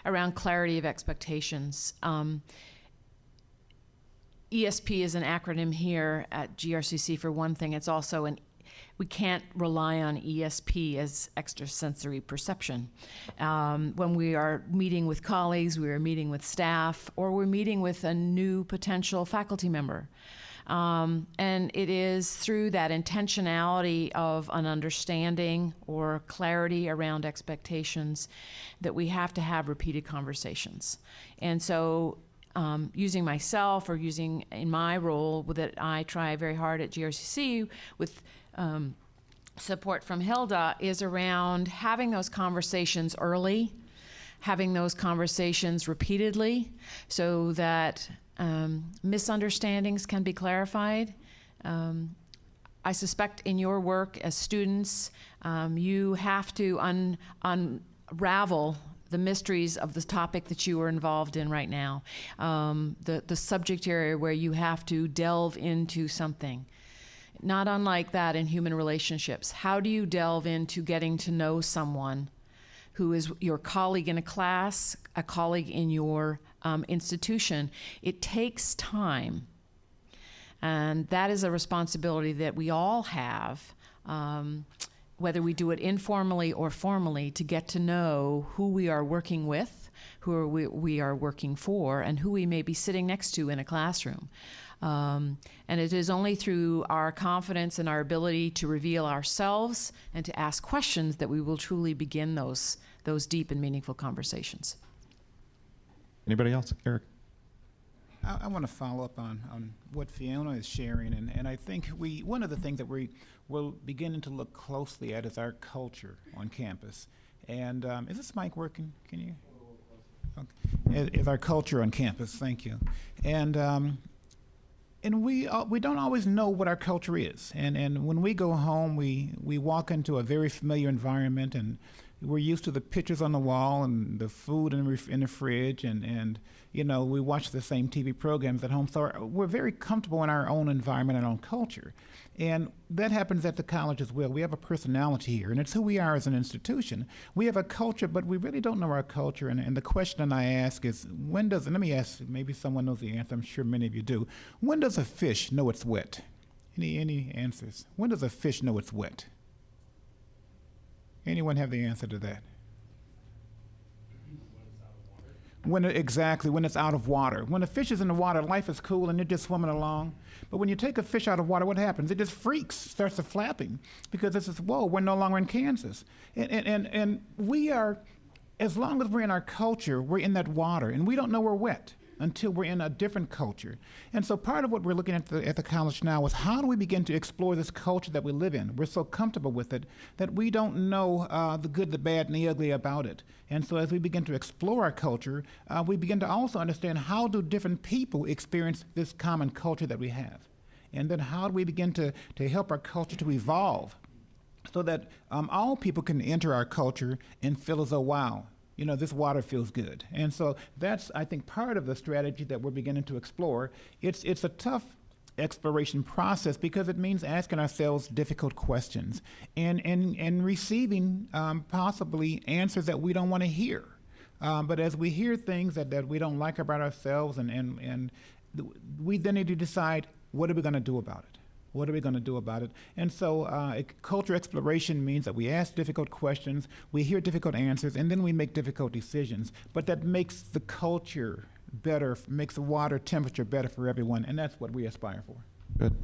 around clarity of expectations. ESP is an acronym here at GRCC for one thing. It's also we can't rely on ESP as extrasensory perception. When we are meeting with colleagues, we are meeting with staff, or we're meeting with a new potential faculty member. And it is through that intentionality of an understanding or clarity around expectations that we have to have repeated conversations. And so using myself or using in my role that I try very hard at GRCC with support from Hilda is around having those conversations early, having those conversations repeatedly so that misunderstandings can be clarified. I suspect in your work as students, you have to unravel the mysteries of the topic that you are involved in right now, the subject area where you have to delve into something. Not unlike that in human relationships. How do you delve into getting to know someone who is your colleague in a class, a colleague in your institution? It takes time. And that is a responsibility that we all have, whether we do it informally or formally, to get to know who we are working with, who we are working for, and who we may be sitting next to in a classroom. And it is only through our confidence and our ability to reveal ourselves and to ask questions that we will truly begin those deep and meaningful conversations. Anybody else? Eric? I want to follow up on what Fiona is sharing, and I think one of the things that we will beginning to look closely at is our culture on campus. And is this mic working? Can you? Okay. Is our culture on campus? Thank you. And we don't always know what our culture is. And when we go home, we walk into a very familiar environment, and we're used to the pictures on the wall and the food in the fridge, and you know, we watch the same TV programs at home. So we're very comfortable in our own environment and our own culture. And that happens at the college as well. We have a personality here, and it's who we are as an institution. We have a culture, but we really don't know our culture. And the question I ask is, when does, and let me ask, maybe someone knows the answer, I'm sure many of you do. When does a fish know it's wet? Any answers? When does a fish know it's wet? Anyone have the answer to that? Exactly, when it's out of water. When a fish is in the water, life is cool and they're just swimming along. But when you take a fish out of water, what happens? It just freaks, starts to flapping, because it says, whoa, we're no longer in Kansas. And we are, as long as we're in our culture, we're in that water, and we don't know we're wet until we're in a different culture. And so part of what we're looking at the college now is, how do we begin to explore this culture that we live in? We're so comfortable with it that we don't know the good, the bad, and the ugly about it. And so as we begin to explore our culture, we begin to also understand, how do different people experience this common culture that we have? And then how do we begin to help our culture to evolve so that all people can enter our culture and feel as though, wow, you know, this water feels good. And so that's, I think, part of the strategy that we're beginning to explore. It's a tough exploration process, because it means asking ourselves difficult questions and receiving possibly answers that we don't want to hear. But as we hear things that we don't like about ourselves, and we then need to decide, what are we going to do about it? What are we going to do about it? And so culture exploration means that we ask difficult questions, we hear difficult answers, and then we make difficult decisions. But that makes the culture better, makes the water temperature better for everyone, and that's what we aspire for. Good.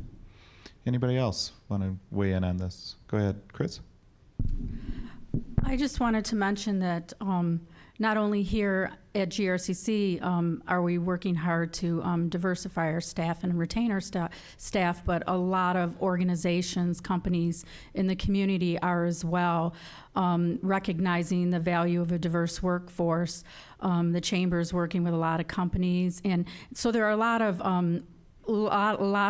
Anybody else want to weigh in on this? Go ahead, Chris. I just wanted to mention that not only here at GRCC are we working hard to diversify our staff and retain our staff, but a lot of organizations, companies in the community are as well, recognizing the value of a diverse workforce. The chamber is working with a lot of companies, and so there are a lot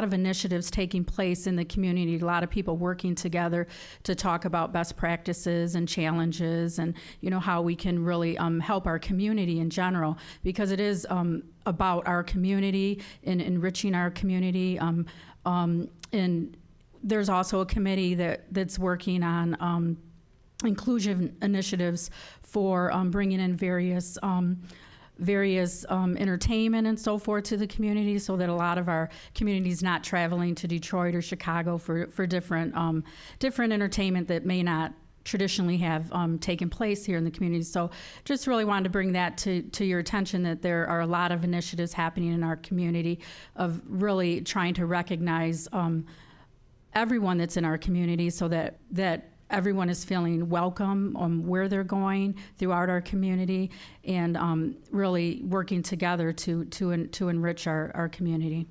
of initiatives taking place in the community, a lot of people working together to talk about best practices and challenges, and how we can really help our community in general, because it is about our community and enriching our community. And there's also a committee that's working on inclusion initiatives for bringing in various entertainment and so forth to the community, so that a lot of our community's not traveling to Detroit or Chicago for different entertainment that may not traditionally have taken place here in the community. So just really wanted to bring that to your attention, that there are a lot of initiatives happening in our community of really trying to recognize everyone that's in our community, so that everyone is feeling welcome on where they're going throughout our community, and really working together to enrich our community.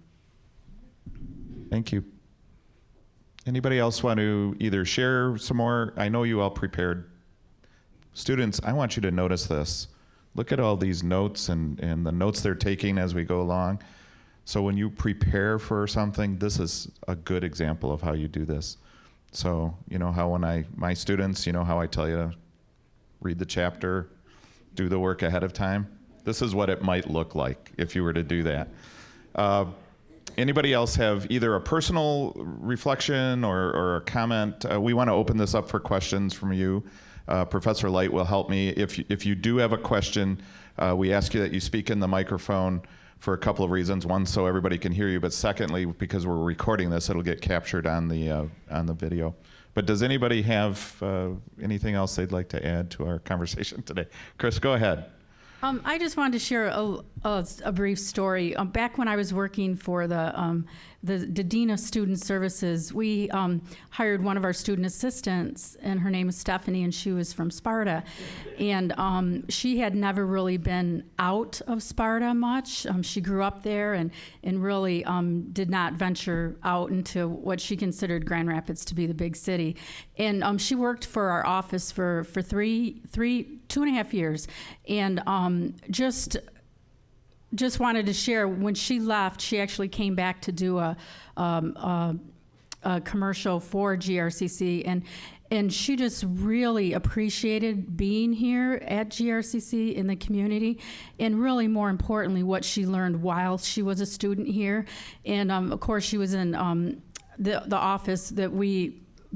Thank you. Anybody else want to either share some more? I know you all prepared. Students, I want you to notice this. Look at all these notes and the notes they're taking as we go along. So when you prepare for something, this is a good example of how you do this. So, how when my students, how I tell you to read the chapter, do the work ahead of time? This is what it might look like if you were to do that. Anybody else have either a personal reflection or a comment? We want to open this up for questions from you. Professor Light will help me. If you do have a question, we ask you that you speak in the microphone for a couple of reasons. One, so everybody can hear you, but secondly, because we're recording this, it'll get captured on the video. But does anybody have anything else they'd like to add to our conversation today? Chris, go ahead. I just wanted to share a brief story. Back when I was working for the Dean of Student Services, we hired one of our student assistants, and her name is Stephanie, and she was from Sparta. And she had never really been out of Sparta much. She grew up there and really did not venture out into what she considered Grand Rapids to be the big city. And she worked for our office for 2.5 years. And just wanted to share, when she left, she actually came back to do a commercial for GRCC, And she just really appreciated being here at GRCC in the community, and really more importantly, what she learned while she was a student here. And of course, she was in the office that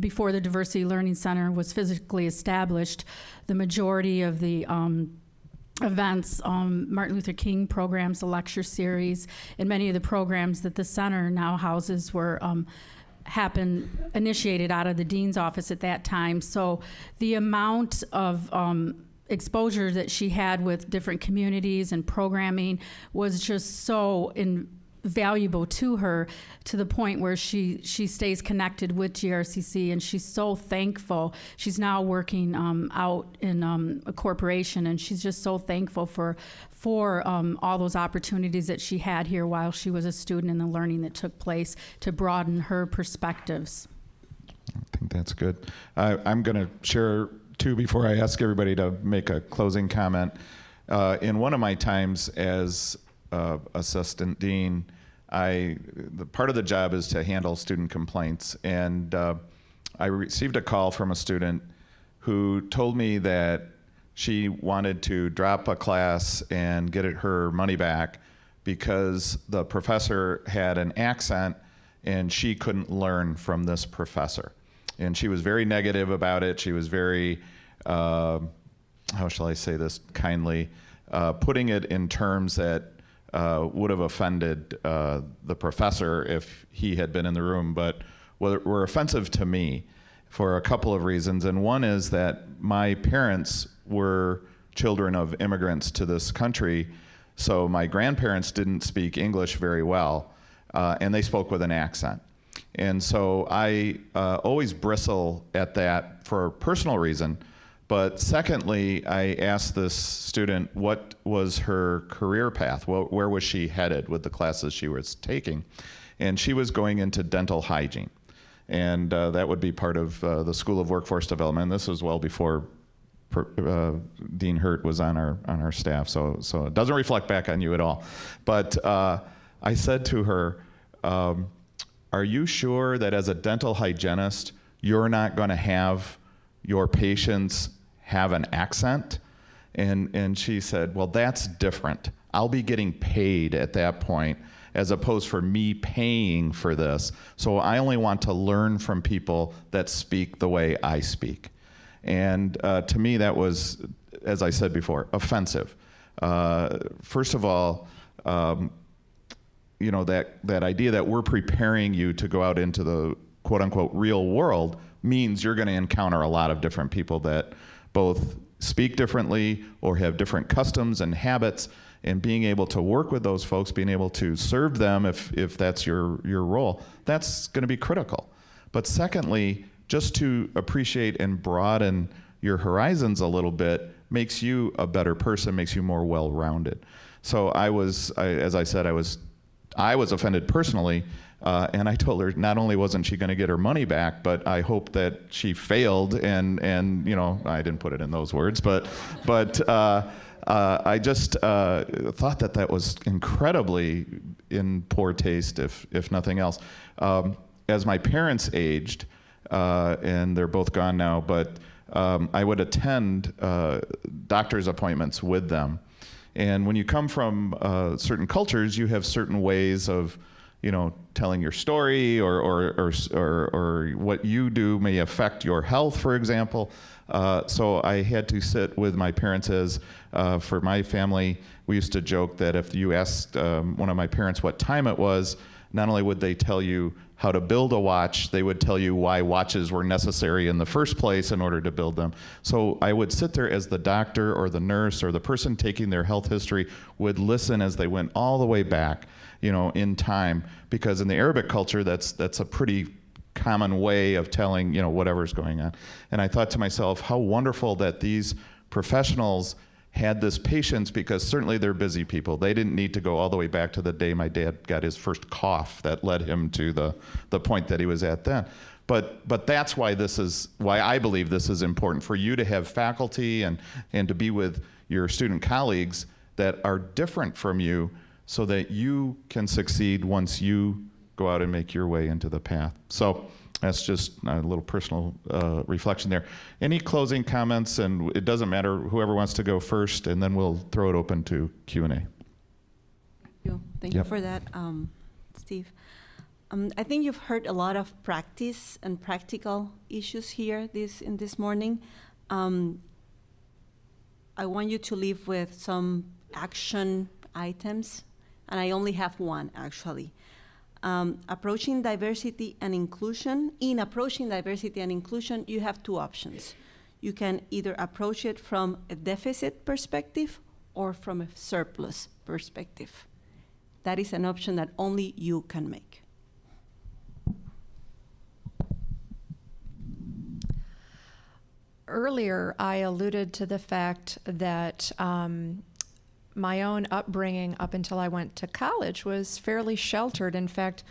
before the Diversity Learning Center was physically established, the majority of the events, Martin Luther King programs, the lecture series, and many of the programs that the center now houses were initiated out of the dean's office at that time. So the amount of exposure that she had with different communities and programming was just so invaluable to her, to the point where she stays connected with GRCC, and she's so thankful. She's now working out in a corporation, and she's just so thankful for all those opportunities that she had here while she was a student, and the learning that took place to broaden her perspectives. I think that's good. I'm going to share too before I ask everybody to make a closing comment. In one of my times as assistant dean, the part of the job is to handle student complaints, and I received a call from a student who told me that she wanted to drop a class and get her money back because the professor had an accent and she couldn't learn from this professor. And she was very negative about it. She was very, how shall I say this kindly, putting it in terms that would have offended the professor if he had been in the room, but were offensive to me for a couple of reasons. And one is that my parents were children of immigrants to this country, so my grandparents didn't speak English very well, and they spoke with an accent. And so I always bristle at that for a personal reason. But secondly, I asked this student what was her career path, where was she headed with the classes she was taking, and she was going into dental hygiene. And that would be part of the School of Workforce Development. This was well before Dean Hurt was on our staff, so it doesn't reflect back on you at all. But I said to her, are you sure that as a dental hygienist, you're not going to have your patients have an accent? And she said, well, that's different. I'll be getting paid at that point as opposed for me paying for this. So I only want to learn from people that speak the way I speak. And to me, that was, as I said before, offensive. First of all, you know, that idea that we're preparing you to go out into the quote unquote real world means you're going to encounter a lot of different people that both speak differently or have different customs and habits, and being able to work with those folks, being able to serve them if that's your role, that's going to be critical. But secondly, just to appreciate and broaden your horizons a little bit makes you a better person, makes you more well-rounded. So as I said, I was offended personally, and I told her not only wasn't she going to get her money back, but I hope that she failed. And you know, I didn't put it in those words, but I just thought that was incredibly in poor taste, if nothing else. As my parents aged, and they're both gone now, but I would attend doctor's appointments with them. And when you come from certain cultures, you have certain ways of, you know, telling your story, or what you do may affect your health, for example. So I had to sit with my parents as, for my family, we used to joke that if you asked one of my parents what time it was, not only would they tell you how to build a watch, they would tell you why watches were necessary in the first place in order to build them. So I would sit there as the doctor or the nurse or the person taking their health history would listen as they went all the way back, you know, in time, because in the Arabic culture, that's a pretty common way of telling, you know, whatever's going on. And I thought to myself, how wonderful that these professionals had this patience, because certainly they're busy people. They didn't need to go all the way back to the day my dad got his first cough that led him to the point that he was at then. But that's why I believe this is important, for you to have faculty and to be with your student colleagues that are different from you, so that you can succeed once you go out and make your way into the path. So That's just a little personal reflection there. Any closing comments? And it doesn't matter, whoever wants to go first, and then we'll throw it open to Q&A. Thank Yep. you for that, Steve. I think you've heard a lot of practice and practical issues here this morning. I want you to leave with some action items, and I only have one, actually. Approaching diversity and inclusion. In approaching diversity and inclusion, you have two options. You can either approach it from a deficit perspective or from a surplus perspective. That is an option that only you can make. Earlier, I alluded to the fact that my own upbringing up until I went to college was fairly sheltered. In fact,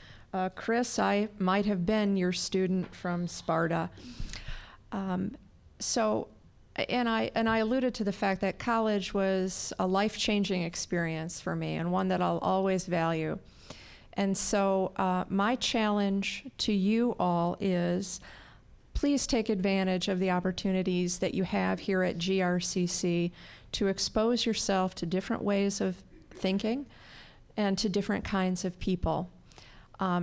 Chris, I might have been your student from Sparta. And I alluded to the fact that college was a life-changing experience for me and one that I'll always value. And so my challenge to you all is, please take advantage of the opportunities that you have here at GRCC to expose yourself to different ways of thinking and to different kinds of people.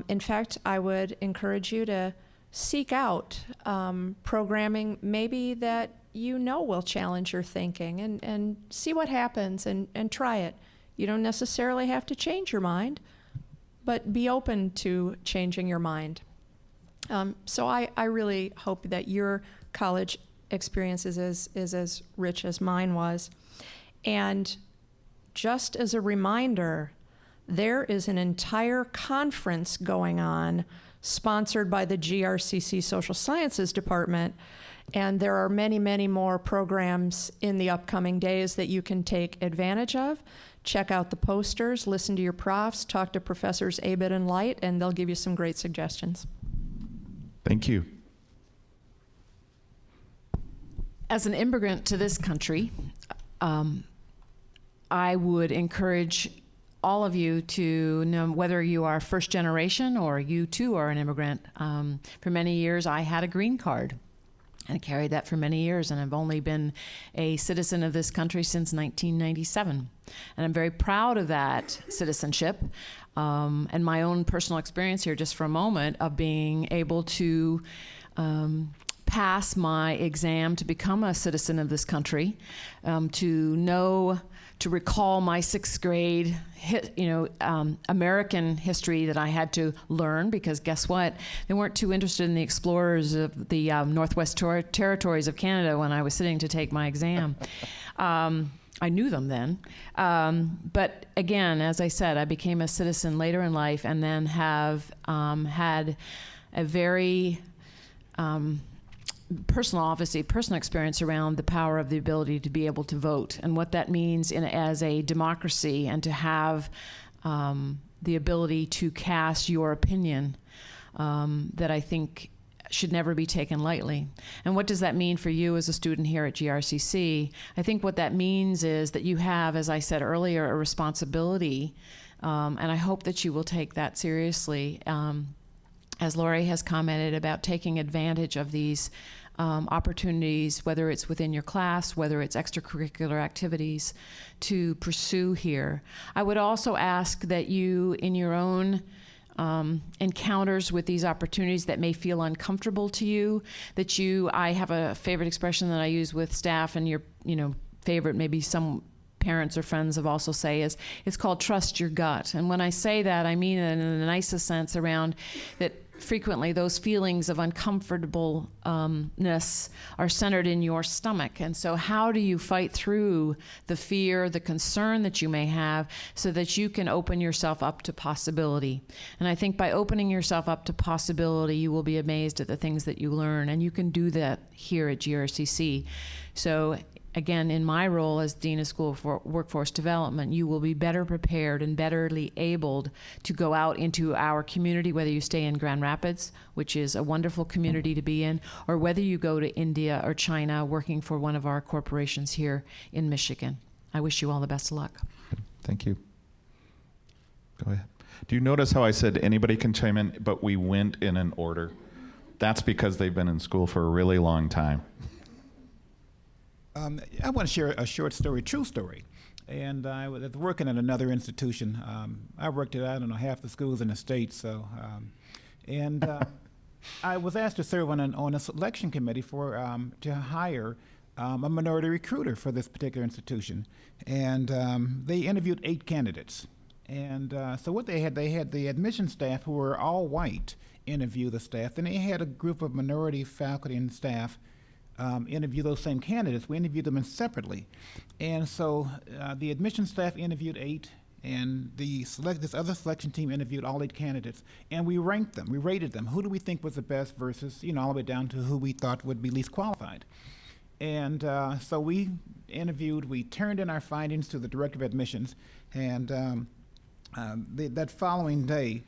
In fact, I would encourage you to seek out programming maybe that you know will challenge your thinking, and see what happens, and try it. You don't necessarily have to change your mind, but be open to changing your mind. So I really hope that your college experience is as rich as mine was. And just as a reminder, there is an entire conference going on sponsored by the GRCC Social Sciences Department, and there are many, many more programs in the upcoming days that you can take advantage of. Check out the posters, listen to your profs, talk to Professors Abid and Light, and they'll give you some great suggestions. Thank you. As an immigrant to this country, I would encourage all of you to know, whether you are first generation or you too are an immigrant. For many years, I had a green card, and I carried that for many years, and I've only been a citizen of this country since 1997. And I'm very proud of that citizenship, and my own personal experience here, just for a moment, of being able to pass my exam to become a citizen of this country, to recall my sixth grade American history that I had to learn, because guess what? They weren't too interested in the explorers of the Northwest Territories of Canada when I was sitting to take my exam. I knew them then. But again, as I said, I became a citizen later in life, and then have had a very personal experience around the power of the ability to be able to vote, and what that means as a democracy, and to have the ability to cast your opinion, that I think should never be taken lightly. And what does that mean for you as a student here at GRCC? I think what that means is that you have, as I said earlier, a responsibility, and I hope that you will take that seriously. As Lori has commented about taking advantage of these opportunities, whether it's within your class, whether it's extracurricular activities, to pursue here. I would also ask that you, in your own encounters with these opportunities that may feel uncomfortable to you, I have a favorite expression that I use with staff, and your favorite, maybe some parents or friends have also say, is it's called trust your gut. And when I say that, I mean it in the nicest sense, around that frequently those feelings of uncomfortableness are centered in your stomach. And so how do you fight through the fear, the concern that you may have, so that you can open yourself up to possibility? And I think by opening yourself up to possibility, you will be amazed at the things that you learn, and you can do that here at GRCC. So again, in my role as Dean of School for Workforce Development, you will be better prepared and betterly abled to go out into our community, whether you stay in Grand Rapids, which is a wonderful community to be in, or whether you go to India or China working for one of our corporations here in Michigan. I wish you all the best of luck. Thank you. Go ahead. Do you notice how I said anybody can chime in, but we went in an order? that's because they've been in school for a really long time. I want to share a short story, true story. And I was working at another institution. I worked at, I don't know, half the schools in the state. So, I was asked to serve on a selection committee to hire a minority recruiter for this particular institution. And they interviewed 8 candidates. And so what they had the admission staff, who were all white, interview the staff. And they had a group of minority faculty and staff interview those same candidates. We interviewed them separately. And so the admission staff interviewed 8, and this other selection team interviewed all 8 candidates. And we ranked them, we rated them. Who do we think was the best versus, all the way down to who we thought would be least qualified. And so we turned in our findings to the director of admissions, and that following day,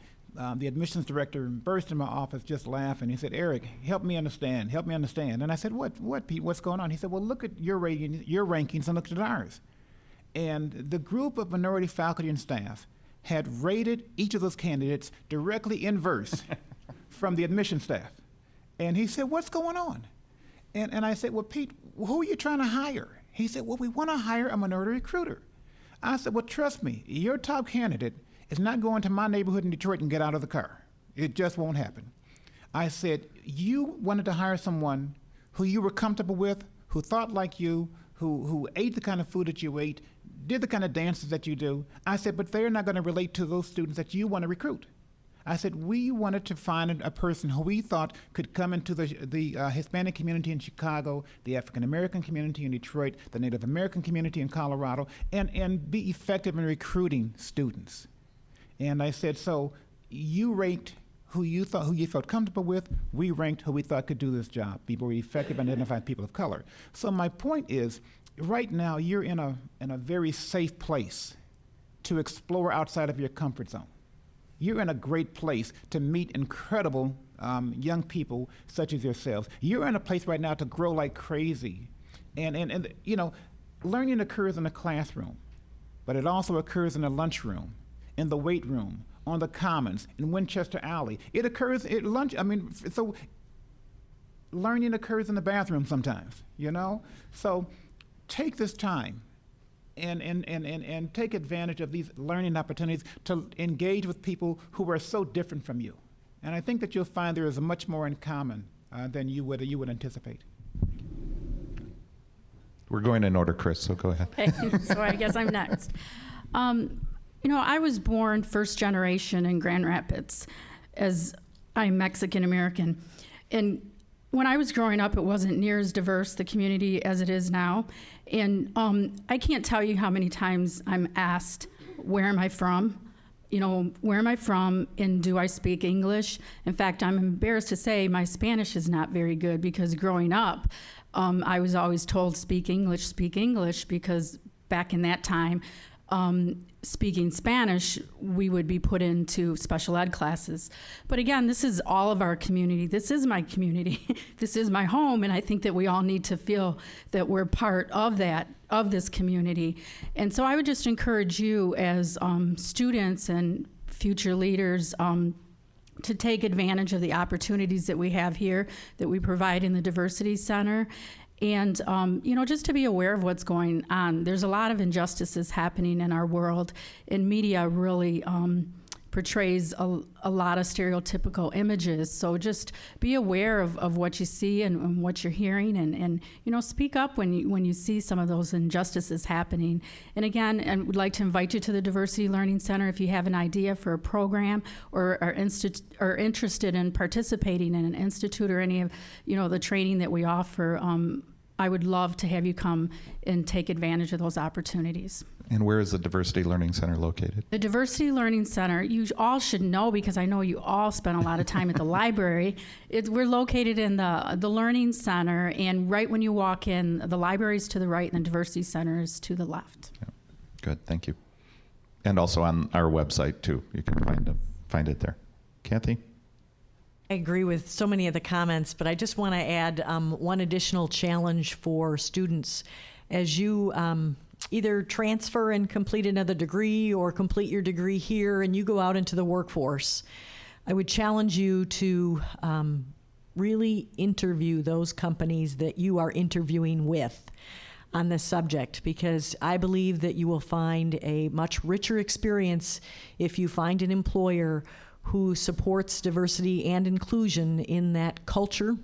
the admissions director burst in my office just laughing. He said, "Eric, help me understand. And I said, what, Pete, what's going on? He said, well, look at your rankings and look at ours. And the group of minority faculty and staff had rated each of those candidates directly inverse from the admission staff. And he said, what's going on? And I said, well, Pete, who are you trying to hire? He said, well, we want to hire a minority recruiter. I said, well, trust me, your top candidate is not going to my neighborhood in Detroit and get out of the car. It just won't happen. I said, you wanted to hire someone who you were comfortable with, who thought like you, who ate the kind of food that you ate, did the kind of dances that you do. I said, but they're not going to relate to those students that you want to recruit. I said, we wanted to find a person who we thought could come into the Hispanic community in Chicago, the African American community in Detroit, the Native American community in Colorado, and be effective in recruiting students. And I said, so you ranked who you felt comfortable with. We ranked who we thought could do this job, people who were effective and identified people of color. So my point is, right now you're in a very safe place to explore outside of your comfort zone. You're in a great place to meet incredible young people such as yourselves. You're in a place right now to grow like crazy. And learning occurs in the classroom, but it also occurs in the lunchroom, in the weight room, on the commons, in Winchester Alley. It occurs at lunch. So learning occurs in the bathroom sometimes, So take this time and take advantage of these learning opportunities to engage with people who are so different from you. And I think that you'll find there is much more in common than you would anticipate. We're going in order, Chris, so go ahead. Okay, so I guess I'm next. I was born first generation in Grand Rapids, as I'm Mexican American. And when I was growing up, it wasn't near as diverse, the community, as it is now. And I can't tell you how many times I'm asked, where am I from? Where am I from, and do I speak English? In fact, I'm embarrassed to say my Spanish is not very good, because growing up, I was always told, speak English, because back in that time, speaking Spanish, we would be put into special ed classes. But again, this is all of our community. This is my community. This is my home, and I think that we all need to feel that we're part of this community. And so I would just encourage you as students and future leaders to take advantage of the opportunities that we have here, that we provide in the Diversity Center. And, just to be aware of what's going on. There's a lot of injustices happening in our world, and media really portrays a lot of stereotypical images. So just be aware of what you see and what you're hearing, and speak up when you see some of those injustices happening. And again, I would like to invite you to the Diversity Learning Center if you have an idea for a program or are interested in participating in an institute or any of the training that we offer. I would love to have you come and take advantage of those opportunities. And where is the Diversity Learning Center located? The Diversity Learning Center, you all should know, because I know you all spend a lot of time at the library. We're located in the Learning Center, and right when you walk in, the library's to the right and the Diversity Center is to the left. Yeah. Good, thank you. And also on our website too, you can find it there. Kathy? I agree with so many of the comments, but I just want to add one additional challenge for students. As you either transfer and complete another degree or complete your degree here and you go out into the workforce, I would challenge you to really interview those companies that you are interviewing with on this subject, because I believe that you will find a much richer experience if you find an employer who supports diversity and inclusion in that culture,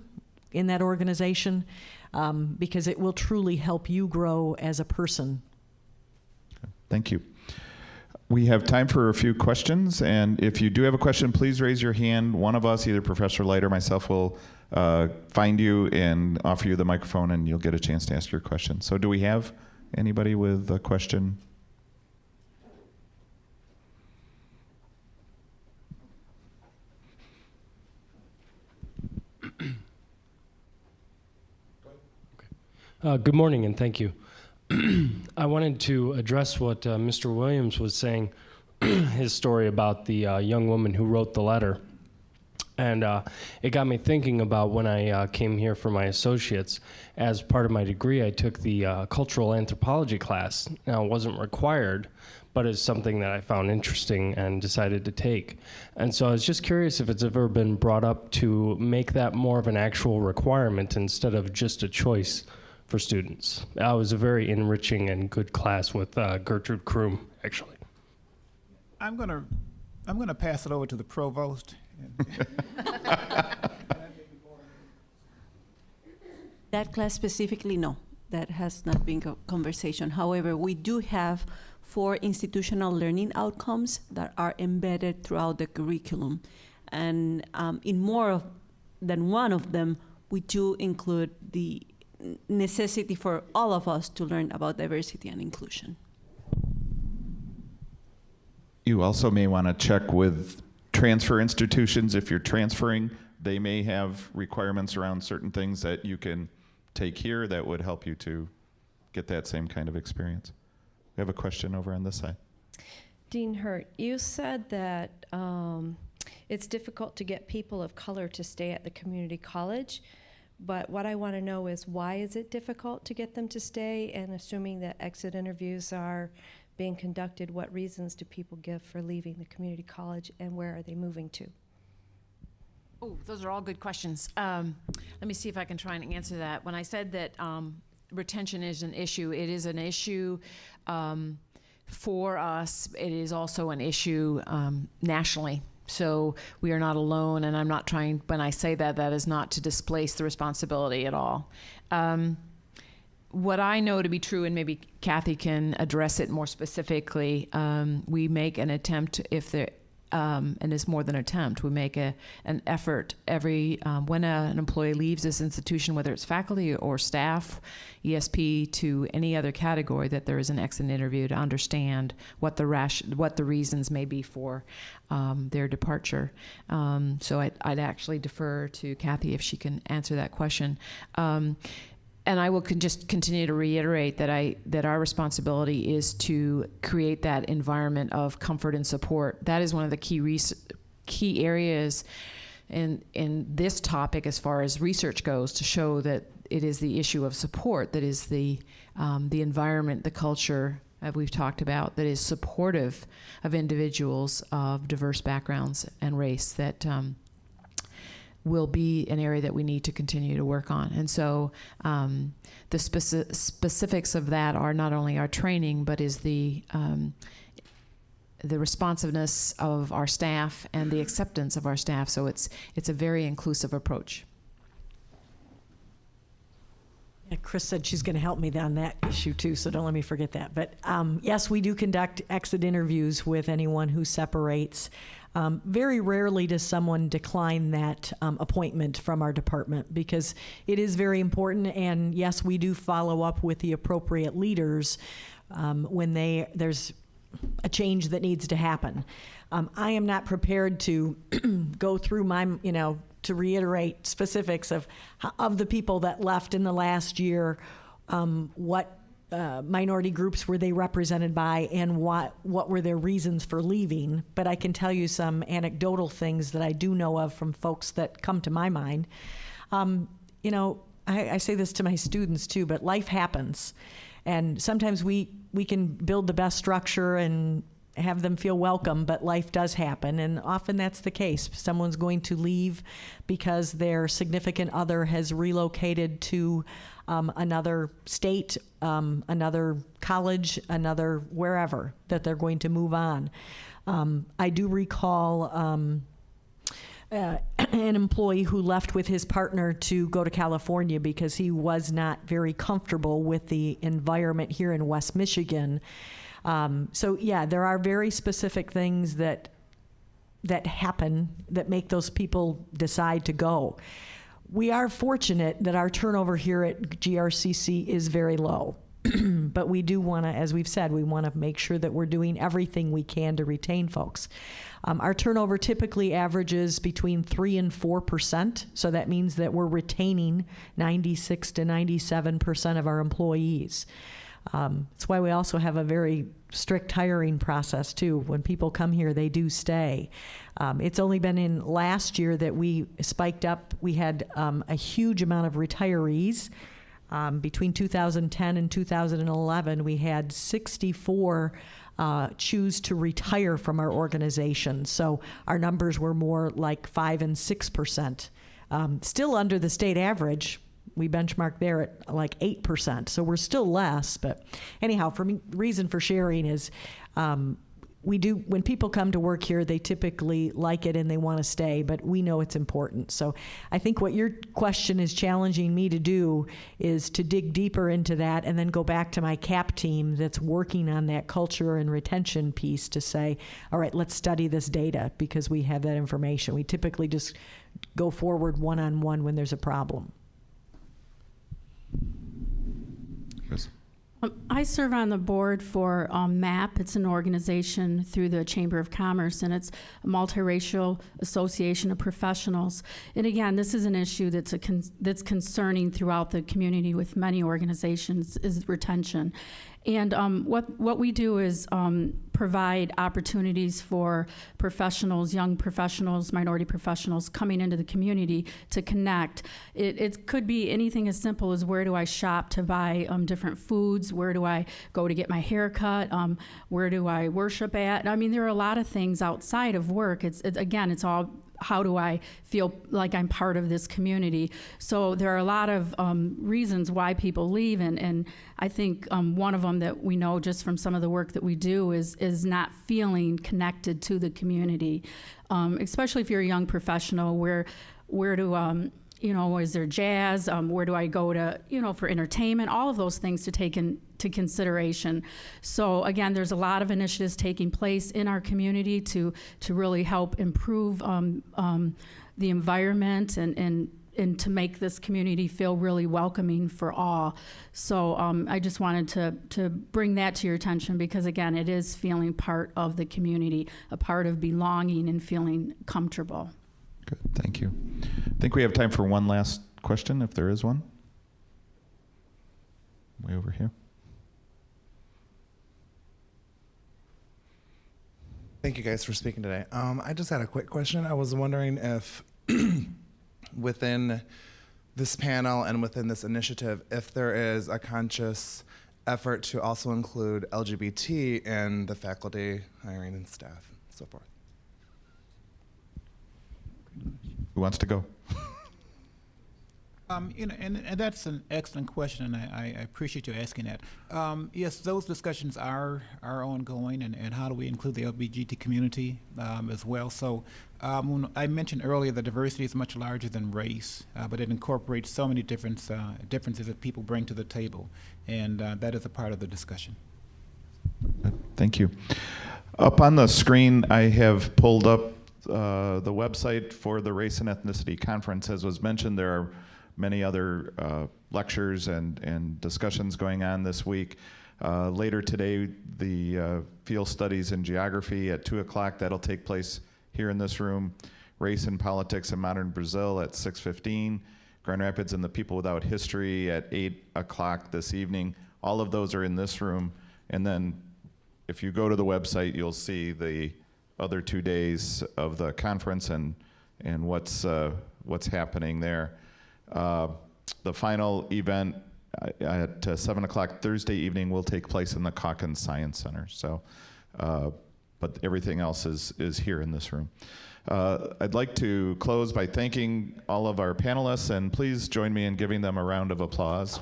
in that organization, because it will truly help you grow as a person. Thank you. We have time for a few questions, and if you do have a question, please raise your hand. One of us, either Professor Light or myself, will find you and offer you the microphone, and you'll get a chance to ask your question. So do we have anybody with a question? Good morning, and thank you. I wanted to address what Mr. Williams was saying, his story about the young woman who wrote the letter. And it got me thinking about when I came here for my associates. As part of my degree, I took the cultural anthropology class. Now, it wasn't required, but it's something that I found interesting and decided to take. And so I was just curious if it's ever been brought up to make that more of an actual requirement instead of just a choice for students. It was a very enriching and good class with Gertrude Kroom, actually. I'm gonna pass it over to the provost. That class specifically, no. That has not been a conversation. However, we do have 4 institutional learning outcomes that are embedded throughout the curriculum. And in more than one of them, we do include the necessity for all of us to learn about diversity and inclusion. You also may want to check with transfer institutions. If you're transferring, they may have requirements around certain things that you can take here that would help you to get that same kind of experience. We have a question over on this side. Dean Hurt, you said that it's difficult to get people of color to stay at the community college, but what I want to know is, why is it difficult to get them to stay? And assuming that exit interviews are being conducted, what reasons do people give for leaving the community college, and where are they moving to? Oh, those are all good questions. Let me see if I can try and answer that. When I said that retention is an issue, it is an issue for us. It is also an issue nationally. So we are not alone, and I'm not trying, when I say that, that is not to displace the responsibility at all. What I know to be true, and maybe Kathy can address it more specifically, we make an attempt, if there, and it's more than an attempt, we make an effort every, when an employee leaves this institution, whether it's faculty or staff, ESP to any other category, that there is an exit interview to understand what the reasons may be for their departure. So I'd actually defer to Kathy if she can answer that question. And I will just continue to reiterate that our responsibility is to create that environment of comfort and support. That is one of the key areas in this topic as far as research goes, to show that it is the issue of support that is the environment, the culture that we've talked about, that is supportive of individuals of diverse backgrounds and race, that will be an area that we need to continue to work on. And so the specifics of that are not only our training, but is the responsiveness of our staff and the acceptance of our staff. So it's a very inclusive approach. Yeah, Chris said she's going to help me on that issue too, so don't let me forget that. But yes, we do conduct exit interviews with anyone who separates. Very rarely does someone decline that appointment from our department, because it is very important. And yes, we do follow up with the appropriate leaders when there's a change that needs to happen. I am not prepared to go through to reiterate specifics of the people that left in the last year, what minority groups were they represented by, and what were their reasons for leaving. But I can tell you some anecdotal things that I do know of from folks that come to my mind. I say this to my students too, but life happens. And sometimes we can build the best structure and have them feel welcome, but life does happen, and often that's the case. Someone's going to leave because their significant other has relocated to another state, another college, another wherever that they're going to move on. I do recall an employee who left with his partner to go to California because he was not very comfortable with the environment here in West Michigan. So yeah, there are very specific things that happen that make those people decide to go. We are fortunate that our turnover here at GRCC is very low. But we do want to, as we've said, we want to make sure that we're doing everything we can to retain folks. Our turnover typically averages between 3% and 4%, so that means that we're retaining 96 to 97% of our employees. That's why we also have a very strict hiring process too. When people come here, they do stay. It's only been in last year that we spiked up. We had a huge amount of retirees. Between 2010 and 2011, we had 64 choose to retire from our organization. So our numbers were more like 5 and 6%. Still under the state average. We benchmark there at like 8%. So we're still less. But anyhow, for me, the reason for sharing is we do, when people come to work here, they typically like it and they want to stay, but we know it's important. So I think what your question is challenging me to do is to dig deeper into that and then go back to my CAP team that's working on that culture and retention piece to say, all right, let's study this data because we have that information. We typically just go forward one-on-one when there's a problem. Chris? I serve on the board for MAP. It's an organization through the Chamber of Commerce, and it's a multiracial association of professionals. And again, this is an issue that's that's concerning throughout the community with many organizations, is retention. And what we do is provide opportunities for professionals, young professionals, minority professionals coming into the community to connect. It could be anything as simple as where do I shop to buy different foods, where do I go to get my hair cut, where do I worship at. I mean, there are a lot of things outside of work. It's all how do I feel like I'm part of this community? So there are a lot of reasons why people leave, and I think one of them that we know just from some of the work that we do is not feeling connected to the community, especially if you're a young professional. Where do is there jazz? Where do I go to, for entertainment? All of those things to take into consideration. So again, there's a lot of initiatives taking place in our community to really help improve the environment and to make this community feel really welcoming for all. So I just wanted to bring that to your attention because again, it is feeling part of the community, a part of belonging and feeling comfortable. Good, thank you. I think we have time for one last question, if there is one. Way over here. Thank you guys for speaking today. I just had a quick question. I was wondering if within this panel and within this initiative, if there is a conscious effort to also include LGBT in the faculty, hiring, and staff, and so forth. Who wants to go? And that's an excellent question, and I appreciate you asking that. Yes, those discussions are ongoing, and how do we include the LGBT community as well? So when I mentioned earlier that diversity is much larger than race, but it incorporates so many differences that people bring to the table, and that is a part of the discussion. Thank you. Up on the screen, I have pulled up the website for the Race and Ethnicity Conference. As was mentioned, there are many other lectures and discussions going on this week. Later today, the field studies in geography at 2 o'clock. That'll take place here in this room. Race and Politics in Modern Brazil at 6:15. Grand Rapids and the People Without History at 8 o'clock this evening. All of those are in this room. And then if you go to the website, you'll see the other 2 days of the conference and what's happening there. The final event at 7 o'clock Thursday evening will take place in the Calkins Science Center. So but everything else is here in this room. I'd like to close by thanking all of our panelists, and please join me in giving them a round of applause.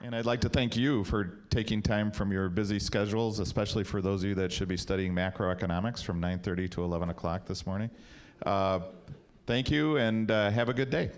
And I'd like to thank you for taking time from your busy schedules, especially for those of you that should be studying macroeconomics from 9:30 to 11 o'clock this morning. Thank you, and have a good day.